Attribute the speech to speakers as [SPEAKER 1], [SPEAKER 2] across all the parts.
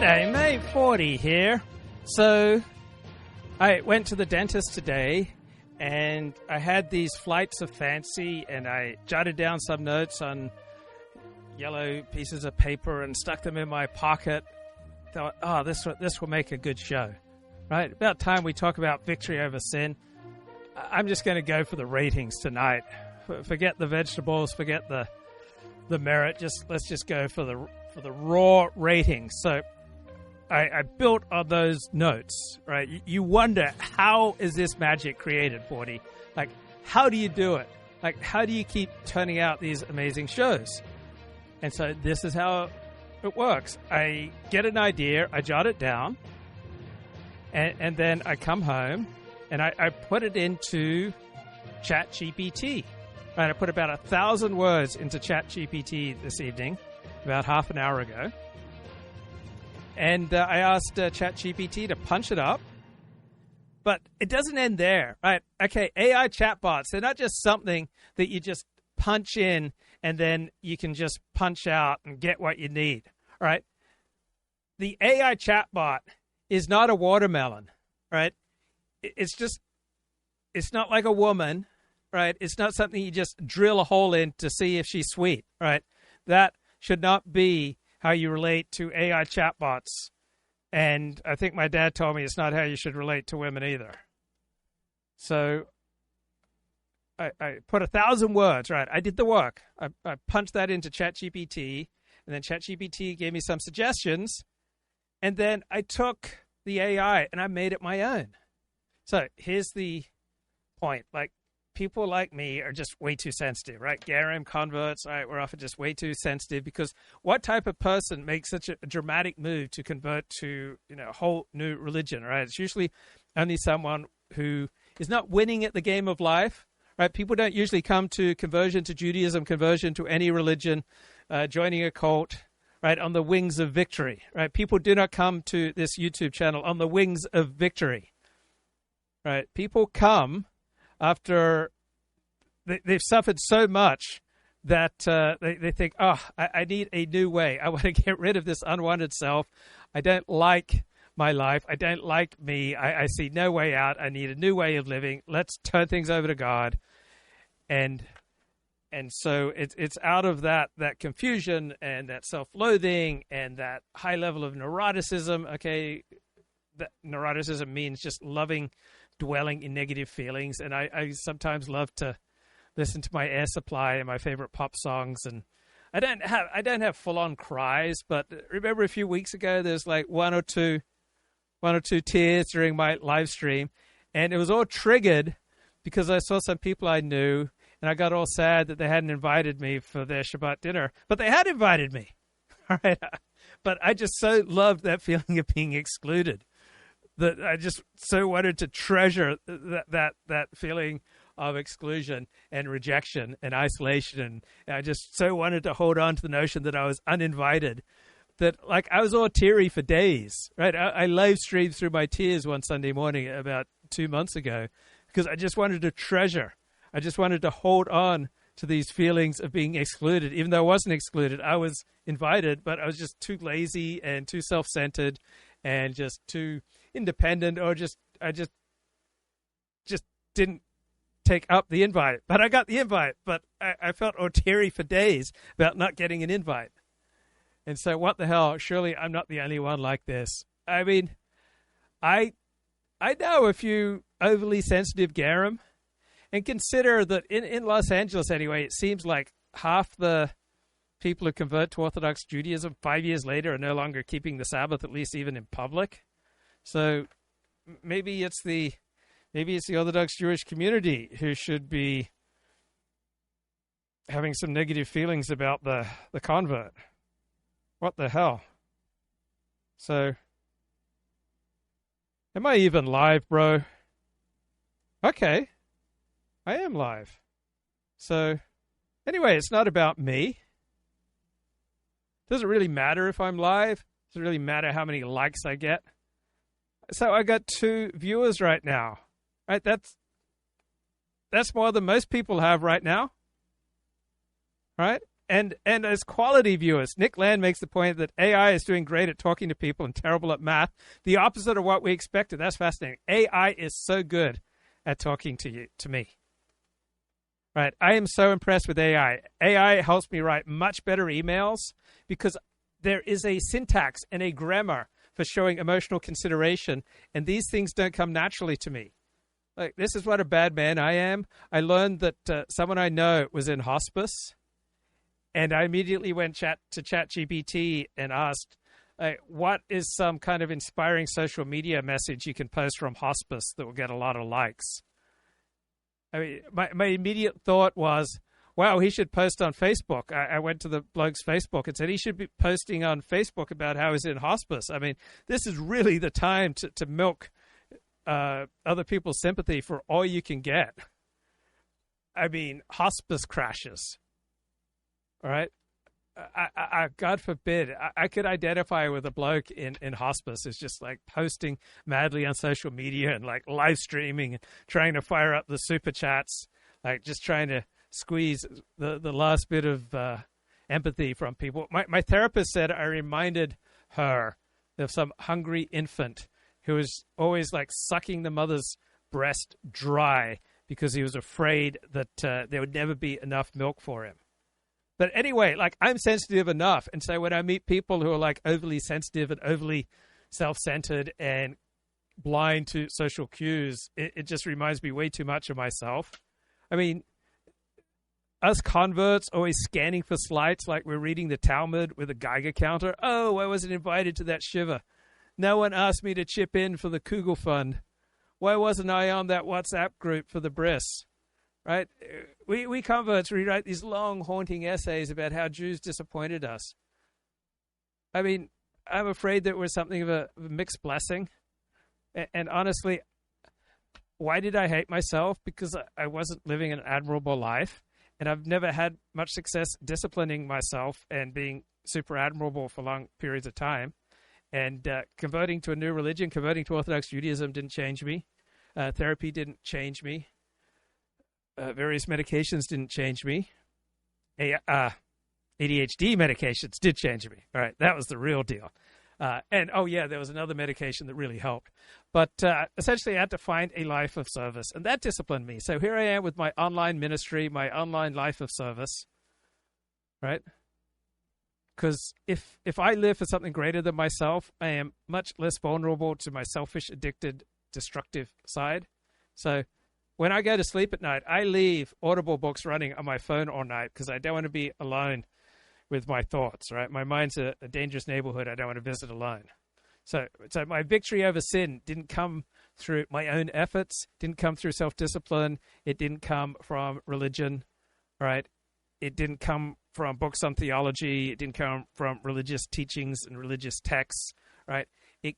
[SPEAKER 1] G'day, mate. 40 here. So, I went to the dentist today, and I had these flights of fancy, and I jotted down some notes on yellow pieces of paper and stuck them in my pocket. Thought, this will make a good show, right? About time we talk about victory over sin. I'm just going to go for the ratings tonight. Forget the vegetables, forget the merit. Let's just go for the raw ratings. So I built on those notes, right? You wonder, how is this magic created, 40? Like, how do you do it? Like, how do you keep turning out these amazing shows? And so this is how it works. I get an idea, I jot it down, and then I come home and I put it into ChatGPT. Right, I put about 1,000 words into ChatGPT this evening, about half an hour ago. And I asked ChatGPT to punch it up. But it doesn't end there, right? Okay, AI chatbots, they're not just something that you just punch in and then you can just punch out and get what you need, all right? The AI chatbot is not a watermelon, right? It's not like a woman, right? It's not something you just drill a hole in to see if she's sweet, right? That should not be how you relate to AI chatbots. And I think my dad told me it's not how you should relate to women either. So I put 1,000 words, right? I did the work. I punched that into ChatGPT, and then ChatGPT gave me some suggestions. And then I took the AI and I made it my own. So here's the point. Like, people like me are just way too sensitive, right? Garam converts, right? We're often just way too sensitive, because what type of person makes such a dramatic move to convert to, a whole new religion, right? It's usually only someone who is not winning at the game of life, right? People don't usually come to conversion to Judaism, conversion to any religion, joining a cult, right, on the wings of victory, right? People do not come to this YouTube channel on the wings of victory, right? People come after they've suffered so much that they think, I need a new way. I want to get rid of this unwanted self. I don't like my life. I don't like me. I see no way out. I need a new way of living. Let's turn things over to God. And so it's out of that confusion and that self-loathing and that high level of neuroticism. Okay, that neuroticism means just dwelling in negative feelings, and I sometimes love to listen to my Air Supply and my favorite pop songs, and I don't have full-on cries, but remember a few weeks ago there's like one or two tears during my live stream, and it was all triggered because I saw some people I knew, and I got all sad that they hadn't invited me for their Shabbat dinner, but they had invited me. All right, but I just so loved that feeling of being excluded, that I just so wanted to treasure that feeling of exclusion and rejection and isolation. And I just so wanted to hold on to the notion that I was uninvited, that like I was all teary for days, right? I live streamed through my tears one Sunday morning about 2 months ago because I just wanted to treasure. I just wanted to hold on to these feelings of being excluded. Even though I wasn't excluded, I was invited, but I was just too lazy and too self-centered and just too independent, or I just didn't take up the invite. But I got the invite, but I felt all teary for days about not getting an invite. And so what the hell? Surely I'm not the only one like this. I mean, I know a few overly sensitive garam, and consider that in Los Angeles anyway, it seems like half the people who convert to Orthodox Judaism 5 years later are no longer keeping the Sabbath, at least even in public. So maybe it's the Orthodox Jewish community who should be having some negative feelings about the convert. What the hell? So, am I even live, bro? Okay, I am live. So, anyway, it's not about me. Does it really matter if I'm live? Does it really matter how many likes I get? So I got 2 viewers right now. Right? That's more than most people have right now. Right? And as quality viewers, Nick Land makes the point that AI is doing great at talking to people and terrible at math. The opposite of what we expected. That's fascinating. AI is so good at talking to me. Right. I am so impressed with AI. AI helps me write much better emails because there is a syntax and a grammar for showing emotional consideration, and these things don't come naturally to me. Like, this is what a bad man I am. I learned that someone I know was in hospice, and I immediately went to ChatGPT and asked, what is some kind of inspiring social media message you can post from hospice that will get a lot of likes? I mean, my immediate thought was, wow, he should post on Facebook. I went to the bloke's Facebook and said he should be posting on Facebook about how he's in hospice. I mean, this is really the time to milk other people's sympathy for all you can get. I mean, hospice crashes. All right? God forbid, I could identify with a bloke in hospice who's just like posting madly on social media and like live streaming and trying to fire up the super chats, like just trying to squeeze the last bit of empathy from people. My therapist said I reminded her of some hungry infant who was always like sucking the mother's breast dry because he was afraid that there would never be enough milk for him. But anyway, like, I'm sensitive enough. And so when I meet people who are like overly sensitive and overly self-centered and blind to social cues, it just reminds me way too much of myself. I mean, us converts always scanning for slights like we're reading the Talmud with a Geiger counter. Oh, I wasn't invited to that shiva. No one asked me to chip in for the Kugel Fund. Why wasn't I on that WhatsApp group for the bris? Right? We converts rewrite these long, haunting essays about how Jews disappointed us. I mean, I'm afraid that we're something of a mixed blessing. And honestly, why did I hate myself? Because I wasn't living an admirable life. And I've never had much success disciplining myself and being super admirable for long periods of time. And converting to a new religion, converting to Orthodox Judaism didn't change me. Therapy didn't change me. Various medications didn't change me. ADHD medications did change me. All right, that was the real deal. And, oh, yeah, there was another medication that really helped. But essentially, I had to find a life of service, and that disciplined me. So here I am with my online ministry, my online life of service, right? Because if I live for something greater than myself, I am much less vulnerable to my selfish, addicted, destructive side. So when I go to sleep at night, I leave Audible books running on my phone all night because I don't want to be alone with my thoughts, right? My mind's a dangerous neighborhood I don't want to visit alone. So my victory over sin didn't come through my own efforts, didn't come through self-discipline. It didn't come from religion, right? It didn't come from books on theology. It didn't come from religious teachings and religious texts, right? It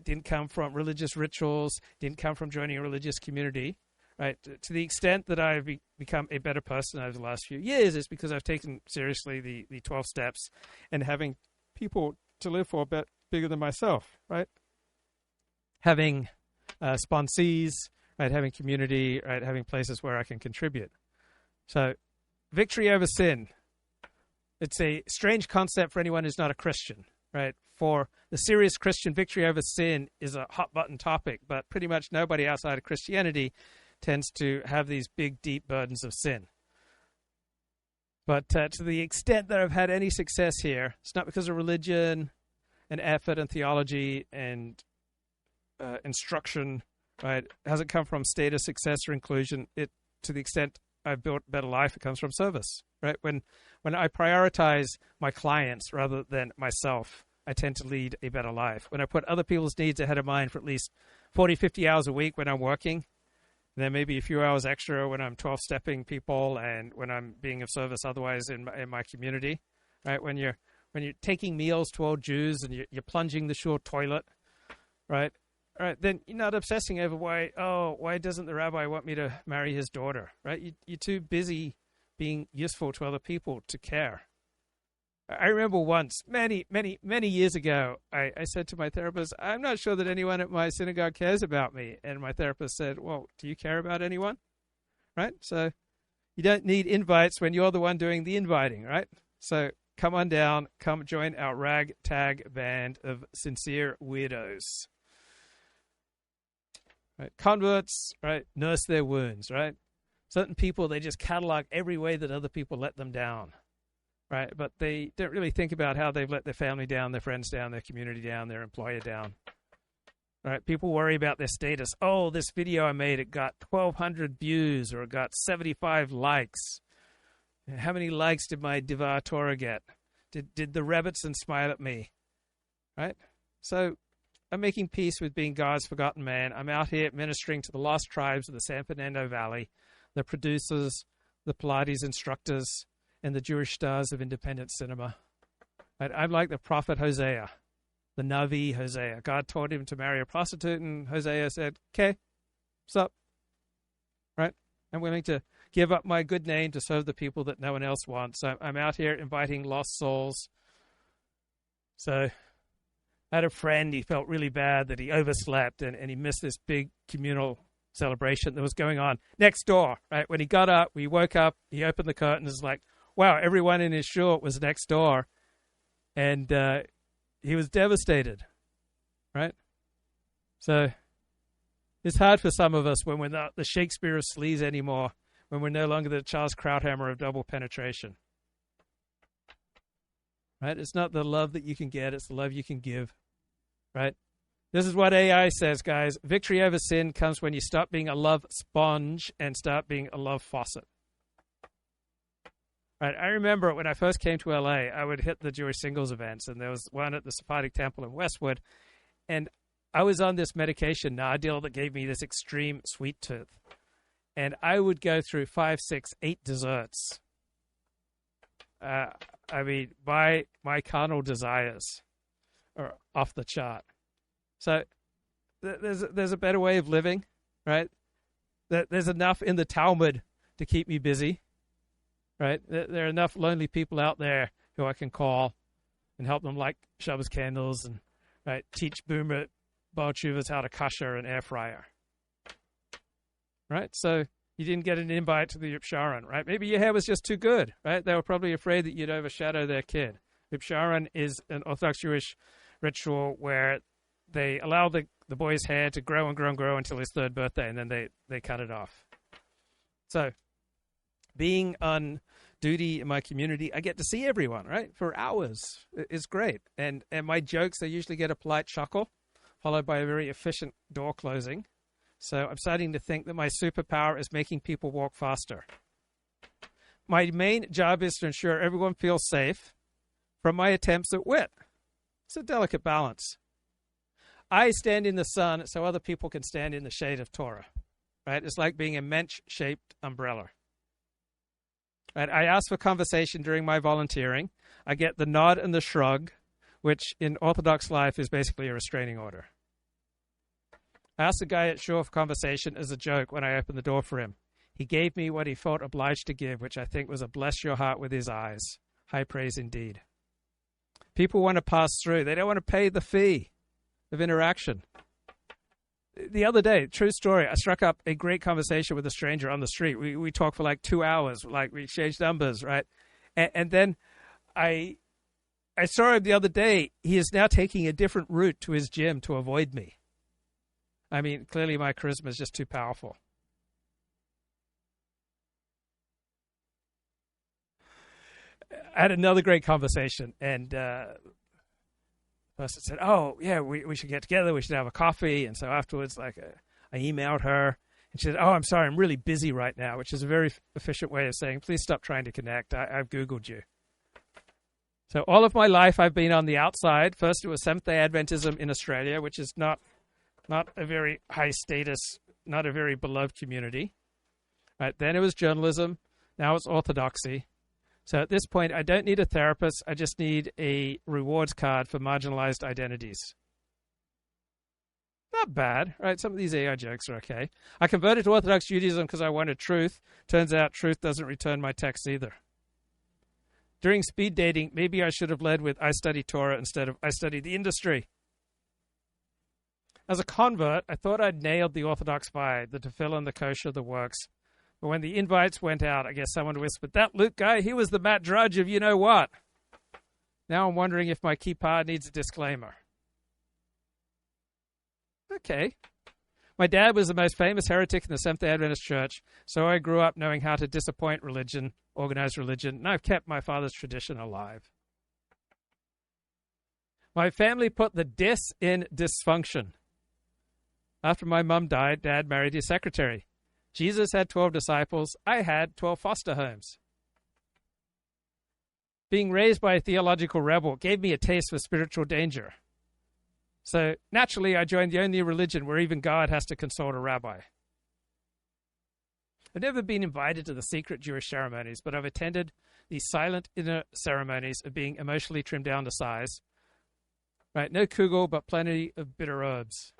[SPEAKER 1] didn't come from religious rituals. It didn't come from joining a religious community. Right, to the extent that I've become a better person over the last few years is because I've taken seriously the 12 steps and having people to live for a bit bigger than myself, right? Having sponsees, right? Having community, right? Having places where I can contribute. So victory over sin. It's a strange concept for anyone who's not a Christian, right? For the serious Christian, victory over sin is a hot button topic, but pretty much nobody outside of Christianity tends to have these big, deep burdens of sin. But to the extent that I've had any success here, it's not because of religion and effort and theology and instruction, right? It hasn't come from status, success, or inclusion. To the extent I've built a better life, it comes from service, right? When I prioritize my clients rather than myself, I tend to lead a better life. When I put other people's needs ahead of mine for at least 40, 50 hours a week when I'm working, and then maybe a few hours extra when I'm 12-stepping people and when I'm being of service otherwise in my community, right? When you're taking meals to old Jews and you're plunging the shul toilet, right? All right, then you're not obsessing over why doesn't the rabbi want me to marry his daughter, right? You're too busy being useful to other people to care. I remember once, many, many, many years ago, I said to my therapist, I'm not sure that anyone at my synagogue cares about me. And my therapist said, well, do you care about anyone? Right? So you don't need invites when you're the one doing the inviting, right? So come on down, come join our ragtag band of sincere weirdos. Right? Converts, right, nurse their wounds, right? Certain people, they just catalog every way that other people let them down, right? But they don't really think about how they've let their family down, their friends down, their community down, their employer down. Right? People worry about their status. Oh, this video I made, it got 1,200 views or it got 75 likes. How many likes did my dvar Torah get? Did the Rebbetzin smile at me? Right? So I'm making peace with being God's forgotten man. I'm out here ministering to the lost tribes of the San Fernando Valley, the producers, the Pilates instructors, and the Jewish stars of independent cinema. Right? I'm like the prophet Hosea, the Navi Hosea. God taught him to marry a prostitute, and Hosea said, okay, what's up? Right? I'm willing to give up my good name to serve the people that no one else wants. So I'm out here inviting lost souls. So I had a friend, he felt really bad that he overslept and he missed this big communal celebration that was going on next door, right? When he got up, we woke up, he opened the curtains, like, wow, everyone in his shul was next door. And he was devastated, right? So it's hard for some of us when we're not the Shakespeare of sleaze anymore, when we're no longer the Charles Krauthammer of double penetration. Right? It's not the love that you can get, it's the love you can give. Right? This is what AI says, guys. Victory over sin comes when you stop being a love sponge and start being a love faucet. Right? I remember when I first came to LA, I would hit the Jewish singles events, and there was one at the Sephardic Temple in Westwood, and I was on this medication, Nardil, that gave me this extreme sweet tooth. And I would go through 5, 6, 8 desserts. I mean, my carnal desires are off the chart. So there's a better way of living, right? There's enough in the Talmud to keep me busy, right? There are enough lonely people out there who I can call and help them light Shabbos candles and right teach boomer Baal Tshuvas how to kasher an air fryer. Right? So you didn't get an invite to the Upsharon, right? Maybe your hair was just too good, right? They were probably afraid that you'd overshadow their kid. Upsharon is an Orthodox Jewish ritual where they allow the boy's hair to grow and grow and grow until his 3rd birthday, and then they cut it off. So being on duty in my community, I get to see everyone, right? For hours. It's great. And my jokes, they usually get a polite chuckle, followed by a very efficient door closing. So I'm starting to think that my superpower is making people walk faster. My main job is to ensure everyone feels safe from my attempts at wit. It's a delicate balance. I stand in the sun so other people can stand in the shade of Torah. Right? It's like being a mensch-shaped umbrella. Right? I ask for conversation during my volunteering. I get the nod and the shrug, which in Orthodox life is basically a restraining order. I asked the guy at shul for conversation as a joke when I opened the door for him. He gave me what he felt obliged to give, which I think was a bless your heart with his eyes. High praise indeed. People want to pass through. They don't want to pay the fee of interaction. The other day, true story, I struck up a great conversation with a stranger on the street. We talked for like 2 hours, like we exchanged numbers, right? And then I saw him the other day. He is now taking a different route to his gym to avoid me. I mean, clearly my charisma is just too powerful. I had another great conversation, and the person said, oh, yeah, we should get together. We should have a coffee. And so afterwards, I emailed her, and she said, oh, I'm sorry, I'm really busy right now, which is a very efficient way of saying, please stop trying to connect. I've Googled you. So all of my life, I've been on the outside. First, it was Seventh-day Adventism in Australia, which is not a very high status, not a very beloved community. Right? Then it was journalism. Now it's orthodoxy. So at this point, I don't need a therapist. I just need a rewards card for marginalized identities. Not bad, right? Some of these AI jokes are okay. I converted to Orthodox Judaism because I wanted truth. Turns out truth doesn't return my texts either. During speed dating, maybe I should have led with I study Torah instead of I study the industry. As a convert, I thought I'd nailed the Orthodox vibe, the tefillin, the kosher, the works. But when the invites went out, I guess someone whispered, "That Luke guy, he was the Matt Drudge of you-know-what." Now I'm wondering if my kippah needs a disclaimer. Okay. My dad was the most famous heretic in the Seventh-day Adventist Church, so I grew up knowing how to disappoint religion, organized religion, and I've kept my father's tradition alive. My family put the dis in dysfunction. After my mum died, Dad married his secretary. Jesus had 12 disciples. I had 12 foster homes. Being raised by a theological rebel gave me a taste for spiritual danger. So naturally, I joined the only religion where even God has to consult a rabbi. I've never been invited to the secret Jewish ceremonies, but I've attended the silent inner ceremonies of being emotionally trimmed down to size. Right, no kugel, but plenty of bitter herbs.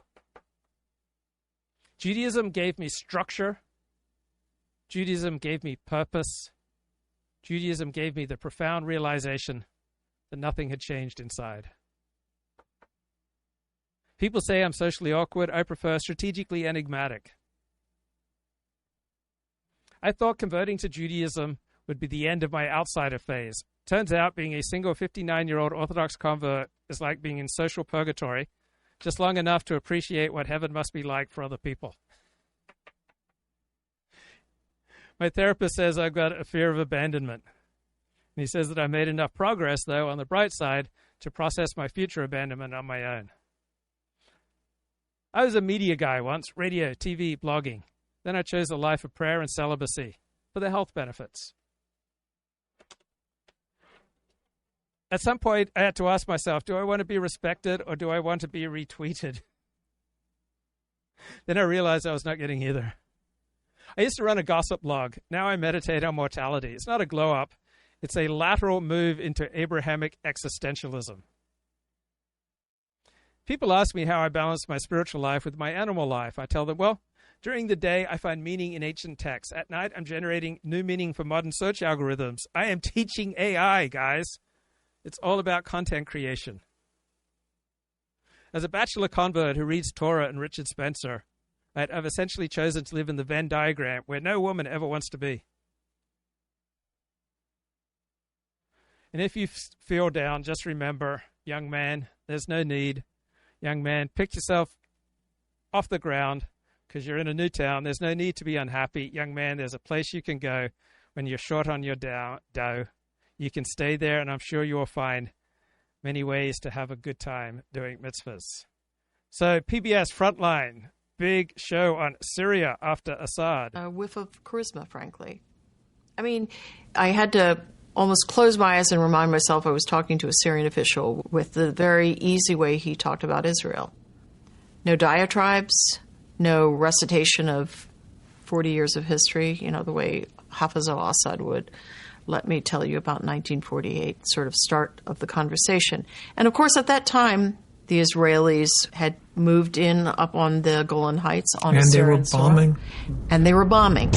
[SPEAKER 1] Judaism gave me structure. Judaism gave me purpose. Judaism gave me the profound realization that nothing had changed inside. People say I'm socially awkward. I prefer strategically enigmatic. I thought converting to Judaism would be the end of my outsider phase. Turns out being a single 59-year-old Orthodox convert is like being in social purgatory, just long enough to appreciate what heaven must be like for other people. My therapist says I've got a fear of abandonment. And he says that I made enough progress, though, on the bright side, to process my future abandonment on my own. I was a media guy once, radio, TV, blogging. Then I chose a life of prayer and celibacy for the health benefits. At some point, I had to ask myself, do I want to be respected or do I want to be retweeted? Then I realized I was not getting either. I used to run a gossip blog. Now I meditate on mortality. It's not a glow-up. It's a lateral move into Abrahamic existentialism. People ask me how I balance my spiritual life with my animal life. I tell them, well, during the day, I find meaning in ancient texts. At night, I'm generating new meaning for modern search algorithms. I am teaching AI, guys. It's all about content creation. As a bachelor convert who reads Torah and Richard Spencer, I've essentially chosen to live in the Venn diagram where no woman ever wants to be. And if you feel down, just remember, young man, there's no need. Young man, pick yourself off the ground because you're in a new town. There's no need to be unhappy. Young man, there's a place you can go when you're short on your dough. You can stay there, and I'm sure you will find many ways to have a good time doing mitzvahs. So PBS Frontline, big show on Syria after Assad.
[SPEAKER 2] A whiff of charisma, frankly. I mean, I had to almost close my eyes and remind myself I was talking to a Syrian official with the very easy way he talked about Israel. No diatribes, no recitation of 40 years of history, the way Hafiz al-Assad would. Let me tell you about 1948, sort of start of the conversation. And of course, at that time, the Israelis had moved in up on the Golan Heights on
[SPEAKER 3] and they were bombing.
[SPEAKER 2] And they were bombing.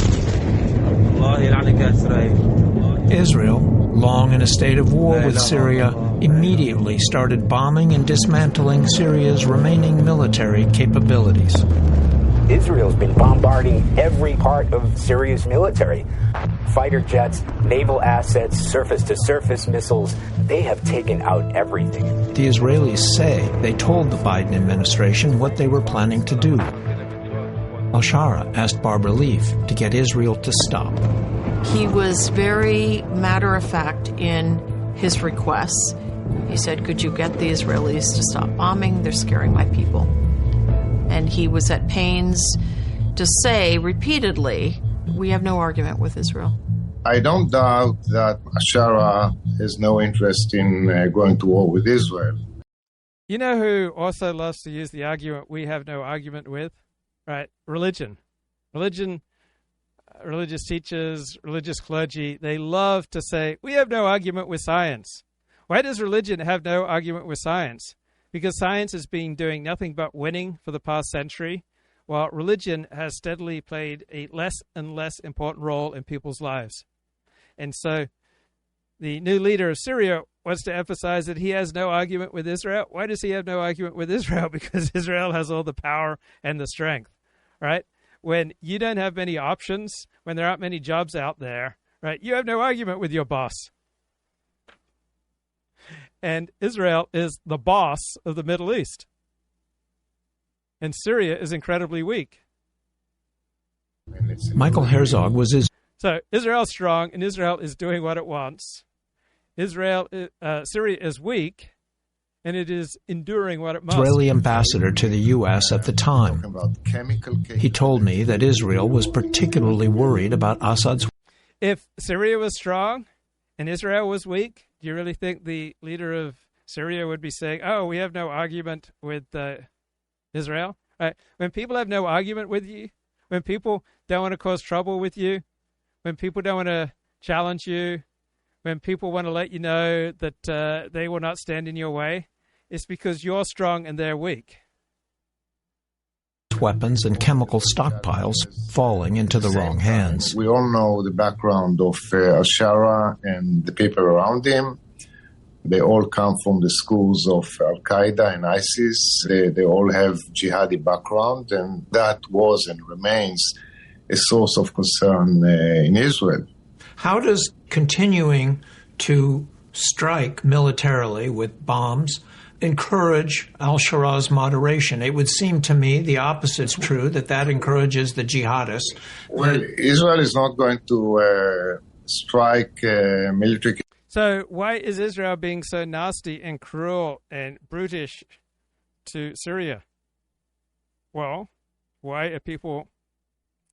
[SPEAKER 3] Israel, long in a state of war with Syria, immediately started bombing and dismantling Syria's remaining military capabilities.
[SPEAKER 4] Israel's been bombarding every part of Syria's military. Fighter jets, naval assets, surface-to-surface missiles, they have taken out everything.
[SPEAKER 3] The Israelis say they told the Biden administration what they were planning to do. Al-Shara asked Barbara Leaf to get Israel to stop.
[SPEAKER 2] He was very matter-of-fact in his requests. He said, could you get the Israelis to stop bombing? They're scaring my people. And he was at pains to say repeatedly, we have no argument with Israel.
[SPEAKER 5] I don't doubt that Al-Shara has no interest in going to war with Israel.
[SPEAKER 1] You know who also loves to use the argument we have no argument with? Right? Religion. Religious teachers, religious clergy, they love to say, we have no argument with science. Why does religion have no argument with science? Because science has been doing nothing but winning for the past century, while religion has steadily played a less and less important role in people's lives. And so the new leader of Syria wants to emphasize that he has no argument with Israel. Why does he have no argument with Israel? Because Israel has all the power and the strength, right? when you don't have many options, when there aren't many jobs out there, right? You have no argument with your boss. And Israel is the boss of the Middle East. And Syria is incredibly weak.
[SPEAKER 3] Michael Herzog was
[SPEAKER 1] So Israel's strong, and Israel is doing what it wants. Syria is weak, and it is enduring what it must.
[SPEAKER 3] Israeli ambassador to the U.S. at the time. He told me that Israel was particularly worried about Assad's.
[SPEAKER 1] If Syria was strong and Israel was weak, do you really think the leader of Syria would be saying, "Oh, we have no argument with Israel"? Right? When people have no argument with you, when people don't want to cause trouble with you, when people don't want to challenge you, when people want to let you know that they will not stand in your way, it's because you're strong and they're weak.
[SPEAKER 3] Weapons and chemical stockpiles falling into the wrong hands.
[SPEAKER 5] We all know the background of al-Shara and the people around him. They all come from the schools of Al-Qaeda and ISIS. They all have jihadi background, and that was and remains a source of concern in Israel.
[SPEAKER 3] How does continuing to strike militarily with bombs encourage al-Shara's moderation? It would seem to me the opposite is true, that encourages the jihadists.
[SPEAKER 5] Well, Israel is not going to strike military.
[SPEAKER 1] So why is Israel being so nasty and cruel and brutish to Syria? Well, why are people,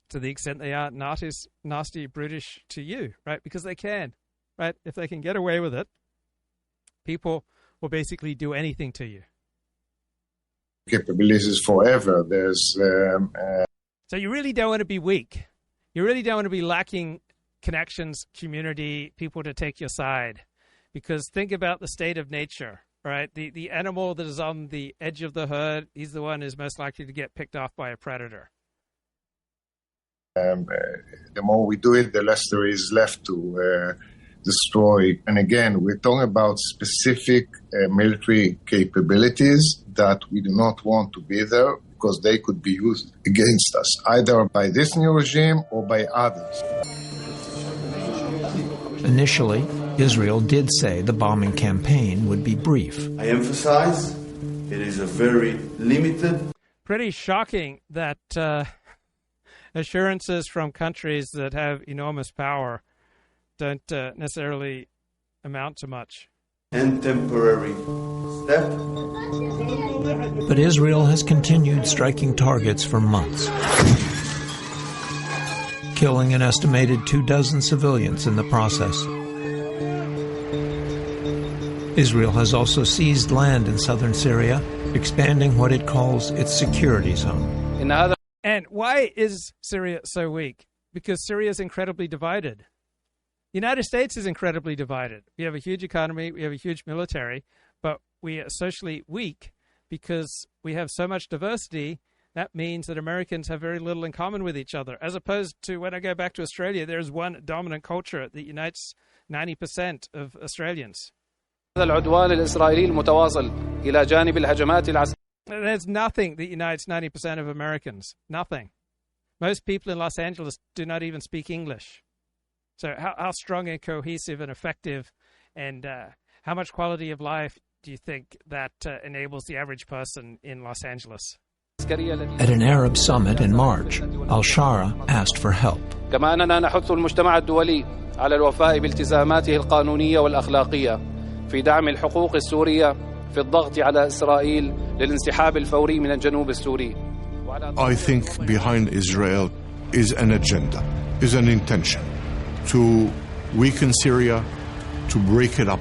[SPEAKER 1] to the extent they are, nasty, brutish to you, right? Because they can, right? If they can get away with it, people will basically do anything to you.
[SPEAKER 5] Capabilities forever.
[SPEAKER 1] So you really don't want to be weak. You really don't want to be lacking connections, community, people to take your side. Because think about the state of nature, right? The animal that is on the edge of the herd, he's the one who's most likely to get picked off by a predator.
[SPEAKER 5] The more we do it, the less there is left to destroy. And again, we're talking about specific military capabilities that we do not want to be there because they could be used against us, either by this new regime or by others.
[SPEAKER 3] Initially, Israel did say the bombing campaign would be brief.
[SPEAKER 6] I emphasize it is a very limited.
[SPEAKER 1] Pretty shocking that assurances from countries that have enormous power don't necessarily amount to much.
[SPEAKER 6] And temporary step.
[SPEAKER 3] But Israel has continued striking targets for months, killing an estimated 24 civilians in the process. Israel has also seized land in southern Syria, expanding what it calls its security zone.
[SPEAKER 1] And why is Syria so weak? Because Syria is incredibly divided. The United States is incredibly divided. We have a huge economy, we have a huge military, but we are socially weak because we have so much diversity. That means that Americans have very little in common with each other, as opposed to when I go back to Australia, there's one dominant culture that unites 90% of Australians. There's nothing that unites 90% of Americans. Nothing. Most people in Los Angeles do not even speak English. So how strong and cohesive and effective and how much quality of life do you think that enables the average person in Los Angeles?
[SPEAKER 3] At an Arab summit in March, al-Shara asked for help.
[SPEAKER 7] كما أننا نحث المجتمع الدولي على الوفاء بالتزاماته القانونية والأخلاقية في دعم الحقوق السورية في الضغط على إسرائيل للانسحاب الفوري من الجنوب السوري.
[SPEAKER 8] I think behind Israel is an agenda, is an intention to weaken Syria, to break it up,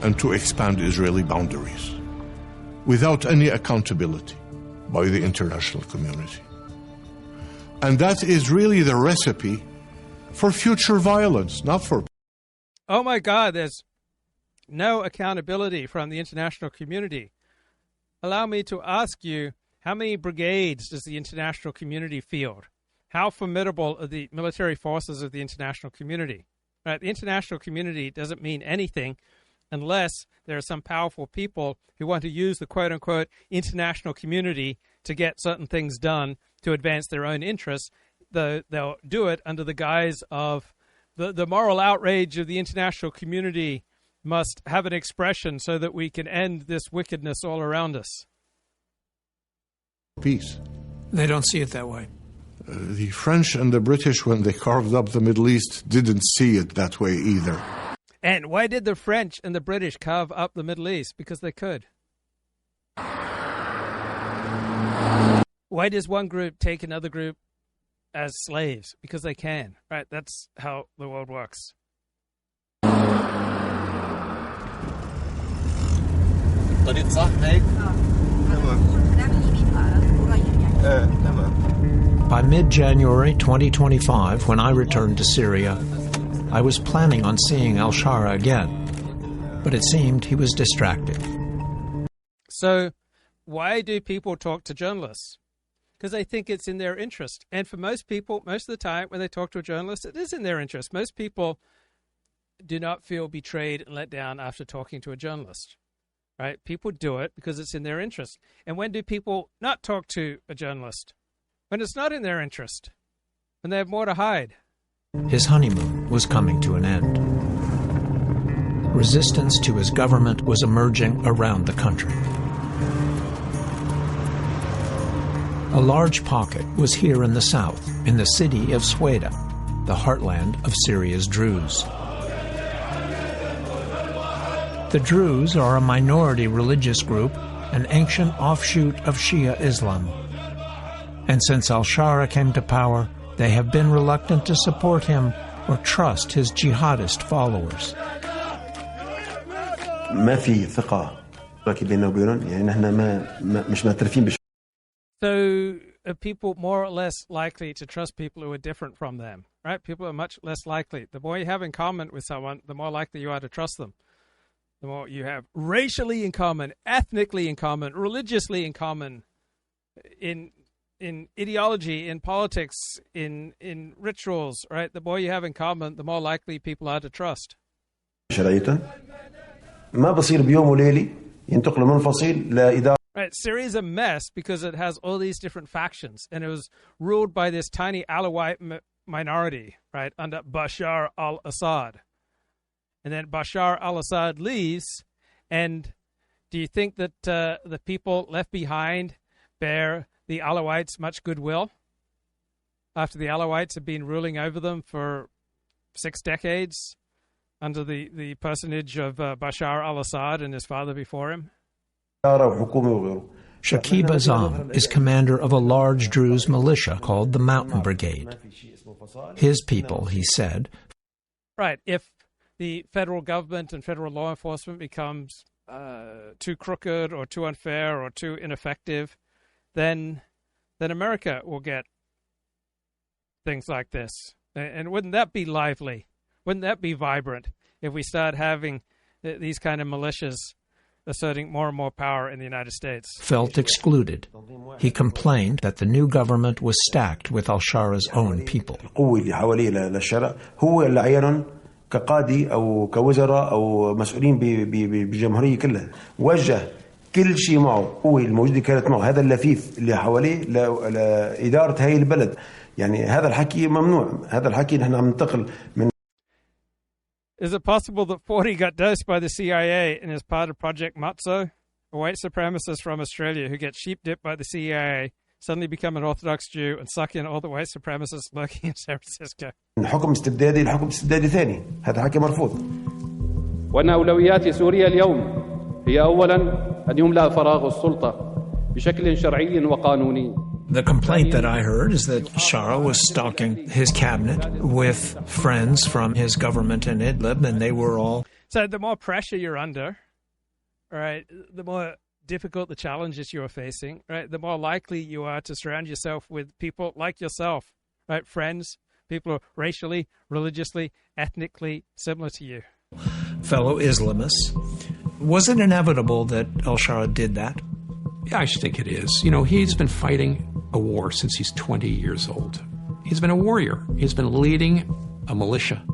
[SPEAKER 8] and to expand Israeli boundaries without any accountability by the international community. And that is really the recipe for future violence, not for...
[SPEAKER 1] Oh my God, there's no accountability from the international community. Allow me to ask you, how many brigades does the international community field? How formidable are the military forces of the international community? Right? The international community doesn't mean anything unless there are some powerful people who want to use the quote-unquote international community to get certain things done to advance their own interests, though they'll do it under the guise of the moral outrage of the international community must have an expression so that we can end this wickedness all around us.
[SPEAKER 8] Peace.
[SPEAKER 3] They don't see it that way.
[SPEAKER 8] The French and the British, when they carved up the Middle East, didn't see it that way either.
[SPEAKER 1] And why did the French and the British carve up the Middle East? Because they could. Why does one group take another group as slaves? Because they can, right? That's how the world works.
[SPEAKER 3] By mid-January 2025, when I returned to Syria, I was planning on seeing al-Shara again, but it seemed he was distracted.
[SPEAKER 1] So why do people talk to journalists? Because they think it's in their interest. And for most people, most of the time when they talk to a journalist, it is in their interest. Most people do not feel betrayed and let down after talking to a journalist, right? People do it because it's in their interest. And when do people not talk to a journalist? When it's not in their interest, when they have more to hide.
[SPEAKER 3] His honeymoon was coming to an end. Resistance to his government was emerging around the country. A large pocket was here in the south, in the city of Sweda, the heartland of Syria's Druze. The Druze are a minority religious group, an ancient offshoot of Shia Islam. And since al-Shara came to power, they have been reluctant to support him or trust his jihadist followers.
[SPEAKER 1] So are people more or less likely to trust people who are different from them, right? People are much less likely. The more you have in common with someone, the more likely you are to trust them. The more you have racially in common, ethnically in common, religiously in common, in ideology, in politics, in rituals, right? The more you have in common, the more likely people are to trust. Right, Syria is a mess because it has all these different factions, and it was ruled by this tiny Alawite minority, right, under Bashar al-Assad. And then Bashar al-Assad leaves, and do you think that the people left behind bear the Alawites much goodwill after the Alawites have been ruling over them for 6 decades under the personage of Bashar al-Assad and his father before him?
[SPEAKER 3] Shakib Azam is commander of a large Druze militia called the Mountain Brigade. His people, he said...
[SPEAKER 1] Right, if the federal government and federal law enforcement becomes too crooked or too unfair or too ineffective, then America will get things like this. And wouldn't that be lively? Wouldn't that be vibrant if we start having these kind of militias asserting more and more power in the United States?
[SPEAKER 3] Felt excluded. He complained that the new government was stacked with al-Shara's own people.
[SPEAKER 9] كقاضي أو كوزراء أو مسؤولين بجمهورية كلها وجه كل شيء معه هو الموجودة كانت معه هذا اللفيف اللي حواليه لإدارة هاي البلد يعني هذا الحكي ممنوع هذا الحكي نحن عم ننتقل من.
[SPEAKER 1] Is it possible that 40 got dosed by the CIA and is part of Project Matzo, a white supremacist from Australia who gets sheep-dipped by the CIA, suddenly become an Orthodox Jew and suck in all the white supremacists lurking in San Francisco?
[SPEAKER 9] الحكم استبدادي الحكم استبدادي ثاني هذا حكي مرفوض.
[SPEAKER 7] وأن أولويات سوريا اليوم هي أولا أن يملأ فراغ السلطة بشكل شرعي وقانوني.
[SPEAKER 3] The complaint that I heard is that Shara was stalking his cabinet with friends from his government in Idlib, and they were all...
[SPEAKER 1] So the more pressure you're under, right, the more difficult the challenges you are facing, right, the more likely you are to surround yourself with people like yourself, right, friends, people who are racially, religiously, ethnically similar to you.
[SPEAKER 3] Fellow Islamists. Was it inevitable that al-Shara did that?
[SPEAKER 10] Yeah, I think it is. You know, he's been fighting a war since he's 20 years old. He's been a warrior. He's been leading a militia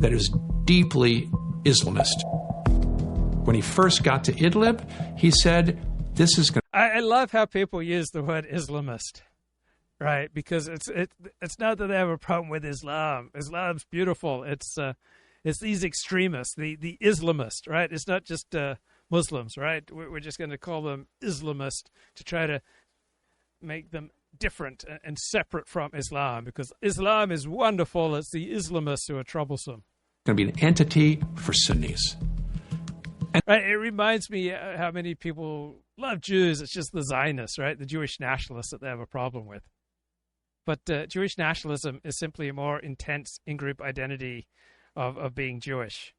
[SPEAKER 10] that is deeply Islamist. When he first got to Idlib, he said, This is going.
[SPEAKER 1] I love how people use the word Islamist, right? Because it's not that they have a problem with Islam. Islam's beautiful. It's these extremists, the Islamist, right? It's not just Muslims, right? We're just going to call them Islamist to try to make them different and separate from Islam, because Islam is wonderful. It's the Islamists who are troublesome.
[SPEAKER 10] Going to be an entity for Sunnis.
[SPEAKER 1] Right, it reminds me how many people love Jews. It's just the Zionists, right? The Jewish nationalists that they have a problem with. But Jewish nationalism is simply a more intense in-group identity of being Jewish.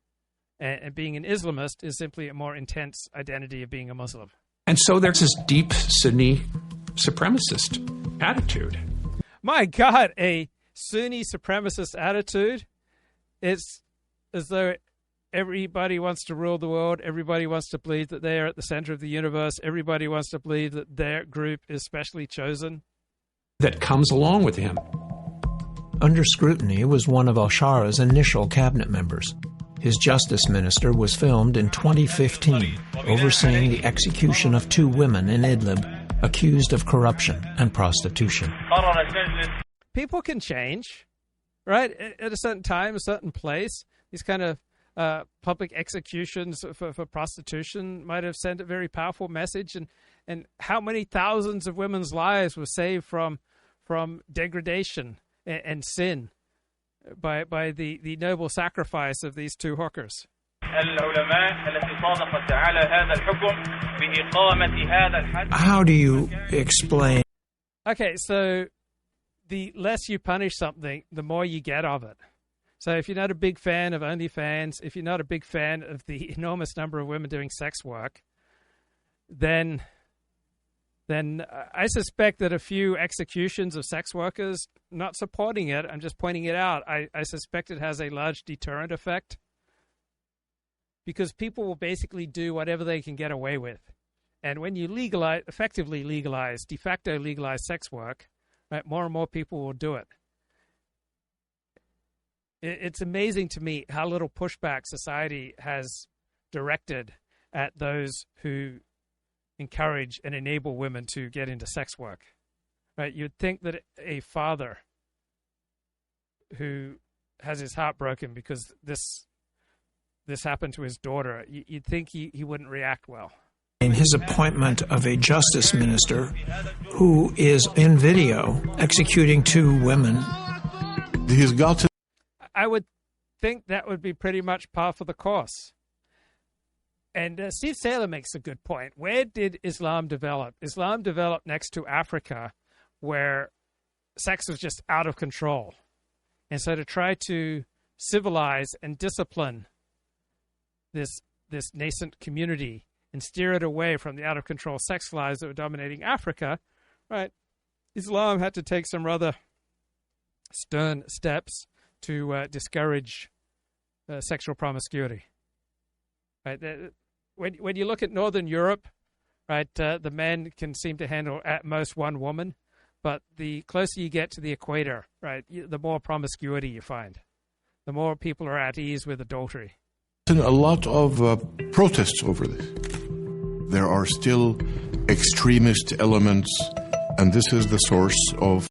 [SPEAKER 1] And being an Islamist is simply a more intense identity of being a Muslim.
[SPEAKER 10] And so there's this deep Sunni supremacist attitude.
[SPEAKER 1] My God, a Sunni supremacist attitude? It's as though everybody wants to rule the world. Everybody wants to believe that they are at the center of the universe. Everybody wants to believe that their group is specially chosen.
[SPEAKER 10] That comes along with him.
[SPEAKER 3] Under scrutiny was one of al-Shara's initial cabinet members. His justice minister was filmed in 2015, overseeing the execution of 2 women in Idlib, accused of corruption and prostitution.
[SPEAKER 1] People can change, right? At a certain time, a certain place. These kind of public executions for prostitution might have sent a very powerful message. And how many thousands of women's lives were saved from degradation and sin by the noble sacrifice of these 2 hookers.
[SPEAKER 3] How do you explain?
[SPEAKER 1] Okay, so the less you punish something, the more you get of it. So if you're not a big fan of OnlyFans, if you're not a big fan of the enormous number of women doing sex work, then I suspect that a few executions of sex workers, not supporting it, I'm just pointing it out, I suspect it has a large deterrent effect, because people will basically do whatever they can get away with. And when you effectively legalize, de facto legalize sex work, right, more and more people will do it. It's amazing to me how little pushback society has directed at those who encourage and enable women to get into sex work. Right? You'd think that a father who has his heart broken because this happened to his daughter, you'd think he wouldn't react well.
[SPEAKER 3] In his appointment of a justice minister who is in video executing 2 women,
[SPEAKER 8] he's got to.
[SPEAKER 1] I would think that would be pretty much par for the course. And Steve Saylor makes a good point. Where did Islam develop? Islam developed next to Africa, where sex was just out of control. And so to try to civilize and discipline this nascent community and steer it away from the out-of-control sex lives that were dominating Africa, right, Islam had to take some rather stern steps to discourage sexual promiscuity. Right? When you look at Northern Europe, right, the men can seem to handle at most 1 woman, but the closer you get to the equator, right, the more promiscuity you find, the more people are at ease with adultery.
[SPEAKER 8] A lot of protests over this. There are still extremist elements, and this is the source of.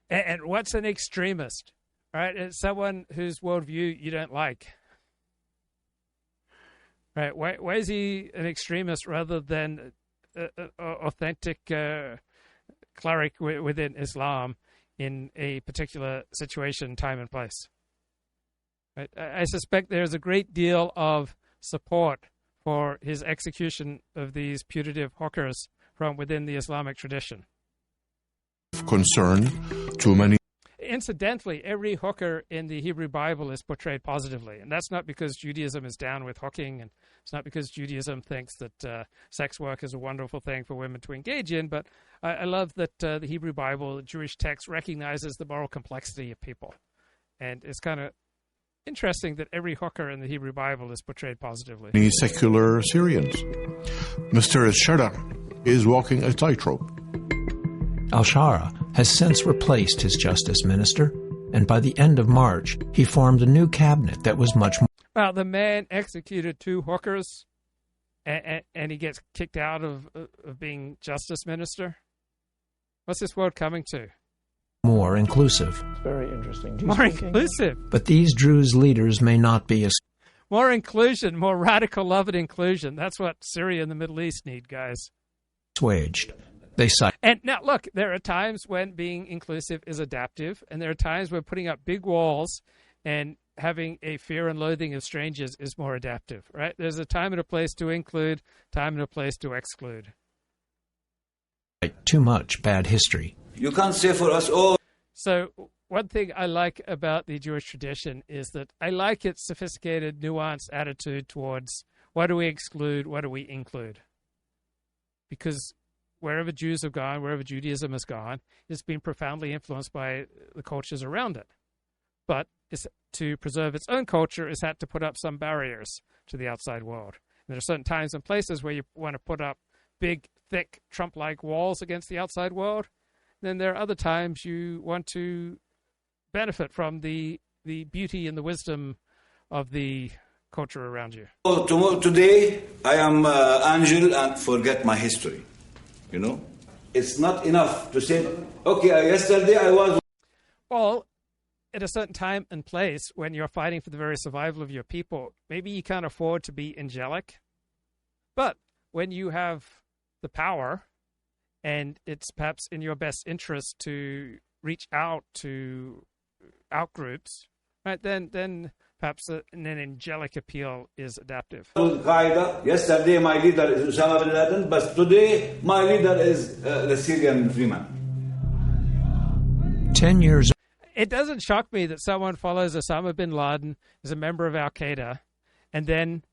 [SPEAKER 1] And what's an extremist? Right, it's someone whose worldview you don't like. Right, why is he an extremist rather than an authentic cleric within Islam in a particular situation, time, and place? Right? I suspect there's a great deal of support for his execution of these putative hookers from within the Islamic tradition.
[SPEAKER 8] Concern to many.
[SPEAKER 1] Incidentally, every hooker in the Hebrew Bible is portrayed positively, and that's not because Judaism is down with hooking, and it's not because Judaism thinks that sex work is a wonderful thing for women to engage in, but I love that the Hebrew Bible, the Jewish text, recognizes the moral complexity of people, and it's kind of interesting that every hooker in the Hebrew Bible is portrayed positively.
[SPEAKER 8] Many secular Syrians. Mr. al-Shara is walking a tightrope.
[SPEAKER 3] Al-Shara has since replaced his justice minister, and by the end of March, he formed a new cabinet that was much more.
[SPEAKER 1] Well, the man executed 2 hookers, and he gets kicked out of being justice minister? What's this world coming to?
[SPEAKER 3] More inclusive.
[SPEAKER 11] It's very interesting.
[SPEAKER 1] More inclusive.
[SPEAKER 3] But these Druze leaders may not be as
[SPEAKER 1] more inclusion, more radical love and inclusion. That's what Syria and the Middle East need, guys.
[SPEAKER 3] Assuaged. They cite.
[SPEAKER 1] And now, look, there are times when being inclusive is adaptive, and there are times when putting up big walls and having a fear and loathing of strangers is more adaptive, right? There's a time and a place to include, time and a place to exclude.
[SPEAKER 3] Too much bad history.
[SPEAKER 6] You can't say for us all.
[SPEAKER 1] So one thing I like about the Jewish tradition is that I like its sophisticated, nuanced attitude towards what do we exclude, what do we include? Because wherever Jews have gone, wherever Judaism has gone, it's been profoundly influenced by the cultures around it. But to preserve its own culture, it's had to put up some barriers to the outside world. And there are certain times and places where you want to put up big, thick, Trump-like walls against the outside world. Then there are other times you want to benefit from the beauty and the wisdom of the culture around you.
[SPEAKER 6] Today, I am Angel and forget my history. You know? It's not enough to say, okay, yesterday I was...
[SPEAKER 1] Well, at a certain time and place, when you're fighting for the very survival of your people, maybe you can't afford to be angelic. But when you have the power, and it's perhaps in your best interest to reach out to outgroups, right? Then perhaps an angelic appeal is adaptive.
[SPEAKER 6] Al-Qaeda, yesterday my leader is Osama bin Laden, but today my leader is the Syrian Freeman.
[SPEAKER 3] 10 years.
[SPEAKER 1] It doesn't shock me that someone follows Osama bin Laden, is a member of Al-Qaeda, and then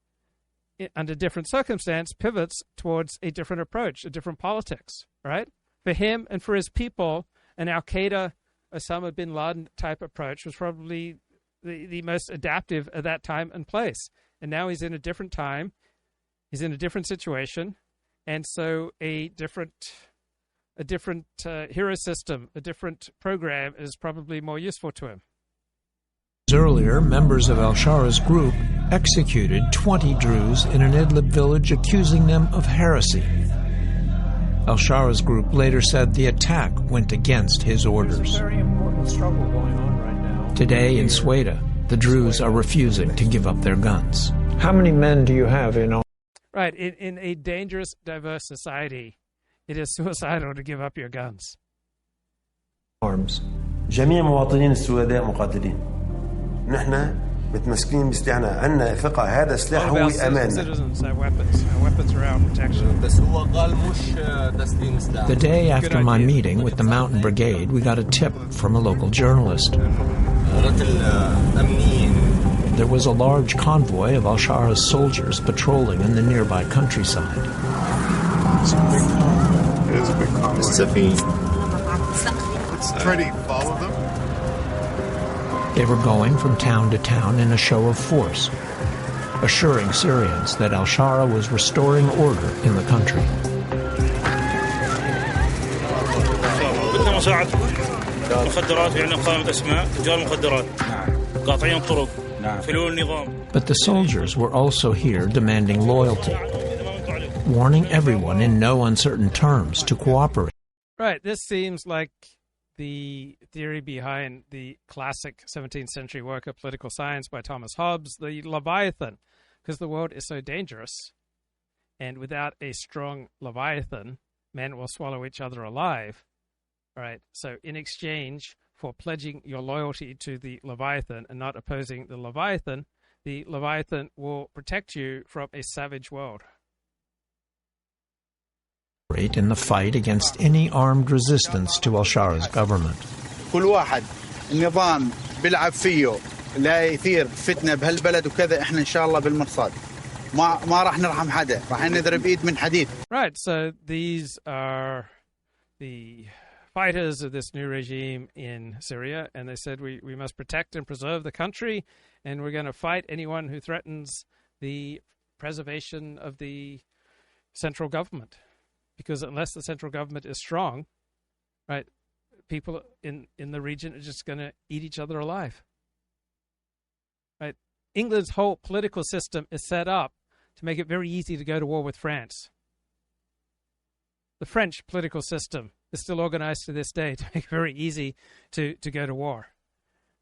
[SPEAKER 1] under different circumstance, pivots towards a different approach, a different politics, right? For him and for his people, an Al-Qaeda, Osama bin Laden type approach was probably the most adaptive at that time and place. And now he's in a different time, he's in a different situation, and so a different hero system, a different program is probably more useful to him.
[SPEAKER 3] Earlier, members of al-Shara's group executed 20 Druze in an Idlib village, accusing them of heresy. Al-Shara's group later said the attack went against his orders.
[SPEAKER 11] There's a very important struggle going on right now.
[SPEAKER 3] Today in Sweden, the Druze are refusing to give up their guns.
[SPEAKER 11] How many men do you have in all?
[SPEAKER 1] Right, in a dangerous, diverse society, it is suicidal to give up your guns.
[SPEAKER 11] Arms.
[SPEAKER 9] جميع مواطنين السويداء مقاتلين. نحن متمسكين بسلاحنا، عندنا ثقة هذا السلاح هو أماننا.
[SPEAKER 3] The day after my meeting with the Mountain Brigade, we got a tip from a local journalist. There was a large convoy of al-Shara's soldiers patrolling in the nearby countryside.
[SPEAKER 8] It's a big convoy. It is a big convoy. Let's try to follow them.
[SPEAKER 3] They were going from town to town in a show of force, assuring Syrians that al-Shara was restoring order in the country. But the soldiers were also here demanding loyalty, warning everyone in no uncertain terms to cooperate.
[SPEAKER 1] Right, this seems like the theory behind the classic 17th century work of political science by Thomas Hobbes, the Leviathan, because the world is so dangerous, and without a strong Leviathan, men will swallow each other alive. Right, so in exchange for pledging your loyalty to the Leviathan and not opposing the Leviathan will protect you from a savage world.
[SPEAKER 3] In the fight against any armed resistance to al-Shara's government.
[SPEAKER 12] كل واحد النظام بيلعب فيه لا يثير فتنة بهالبلد وكذا احنا إن شاء الله بالمرصاد ما راح نرحم حدا راح نضرب إيد من حديد.
[SPEAKER 1] Right, so these are the fighters of this new regime in Syria, and they said we must protect and preserve the country, and we're going to fight anyone who threatens the preservation of the central government. Because unless the central government is strong, right, people in the region are just going to eat each other alive. Right? England's whole political system is set up to make it very easy to go to war with France. The French political system is still organized to this day to make it very easy to go to war.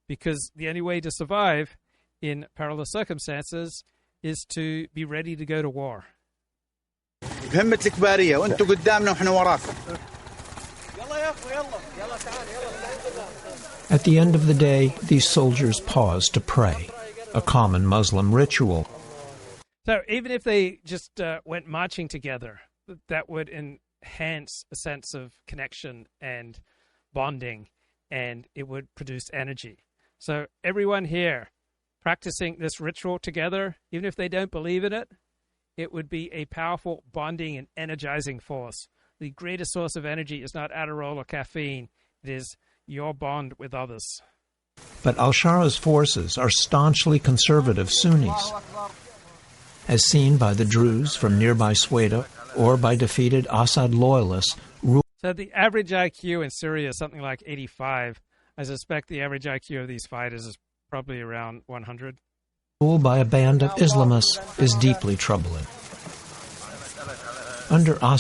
[SPEAKER 1] Because the only way to survive in perilous circumstances is to be ready to go to war.
[SPEAKER 12] بهمة الكبارية وانتوا قدامنا وإحنا وراكم.
[SPEAKER 11] At the end of the day, these soldiers pause to pray, a common Muslim ritual.
[SPEAKER 1] So even if they just went marching together, that would enhance a sense of connection and bonding, and it would produce energy. So everyone here practicing this ritual together, even if they don't believe in it, it would be a powerful bonding and energizing force. The greatest source of energy is not Adderall or caffeine. It is your bond with others.
[SPEAKER 11] But al-Shara's forces are staunchly conservative Sunnis, as seen by the Druze from nearby Sweda or by defeated Assad loyalists.
[SPEAKER 1] So the average IQ in Syria is something like 85. I suspect the average IQ of these fighters is probably around 100.
[SPEAKER 11] Rule by a band of Islamists is deeply troubling. Under Assad,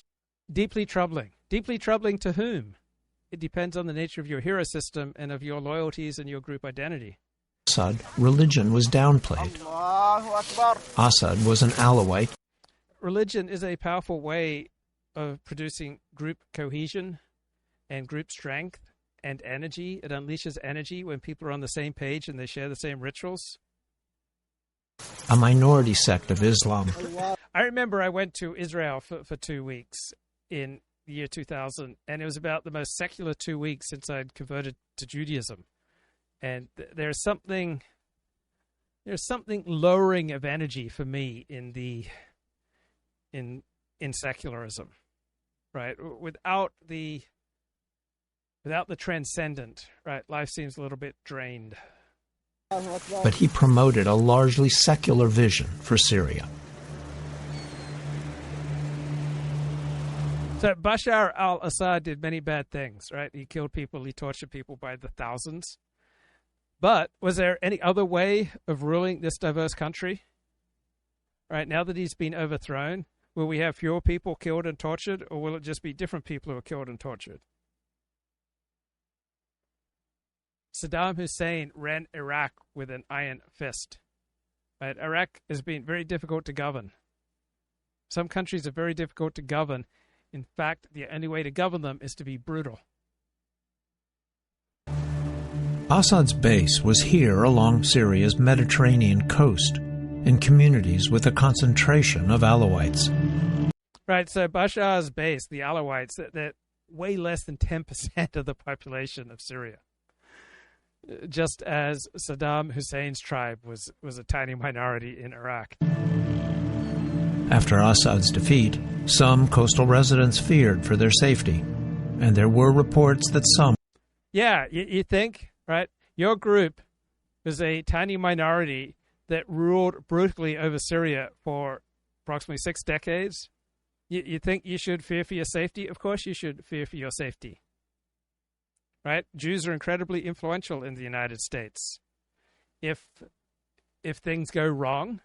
[SPEAKER 1] Deeply troubling. Deeply troubling to whom? It depends on the nature of your hero system and of your loyalties and your group identity.
[SPEAKER 11] Assad, religion was downplayed. Assad was an Alawite.
[SPEAKER 1] Religion is a powerful way of producing group cohesion and group strength and energy. It unleashes energy when people are on the same page and they share the same rituals.
[SPEAKER 11] A minority sect of Islam.
[SPEAKER 1] I remember I went to Israel for 2 weeks in the year 2000, and it was about the most secular 2 weeks since I'd converted to Judaism. And there's something lowering of energy for me in secularism, right? Without the transcendent, right? Life seems a little bit drained.
[SPEAKER 11] But he promoted a largely secular vision for Syria.
[SPEAKER 1] So Bashar al-Assad did many bad things, right? He killed people, he tortured people by the thousands. But was there any other way of ruling this diverse country? Right, now that he's been overthrown, will we have fewer people killed and tortured, or will it just be different people who are killed and tortured? Saddam Hussein ran Iraq with an iron fist. Right? Iraq has been very difficult to govern. Some countries are very difficult to govern. In fact, the only way to govern them is to be brutal.
[SPEAKER 11] Assad's base was here along Syria's Mediterranean coast, in communities with a concentration of Alawites.
[SPEAKER 1] Right, so Bashar's base, the Alawites, they're way less than 10% of the population of Syria. Just as Saddam Hussein's tribe was a tiny minority in Iraq.
[SPEAKER 11] After Assad's defeat, some coastal residents feared for their safety, and there were reports that some...
[SPEAKER 1] Yeah, you think, right? Your group was a tiny minority that ruled brutally over Syria for approximately 6 decades. You think you should fear for your safety? Of course you should fear for your safety. Right? Jews are incredibly influential in the United States. If things go wrong,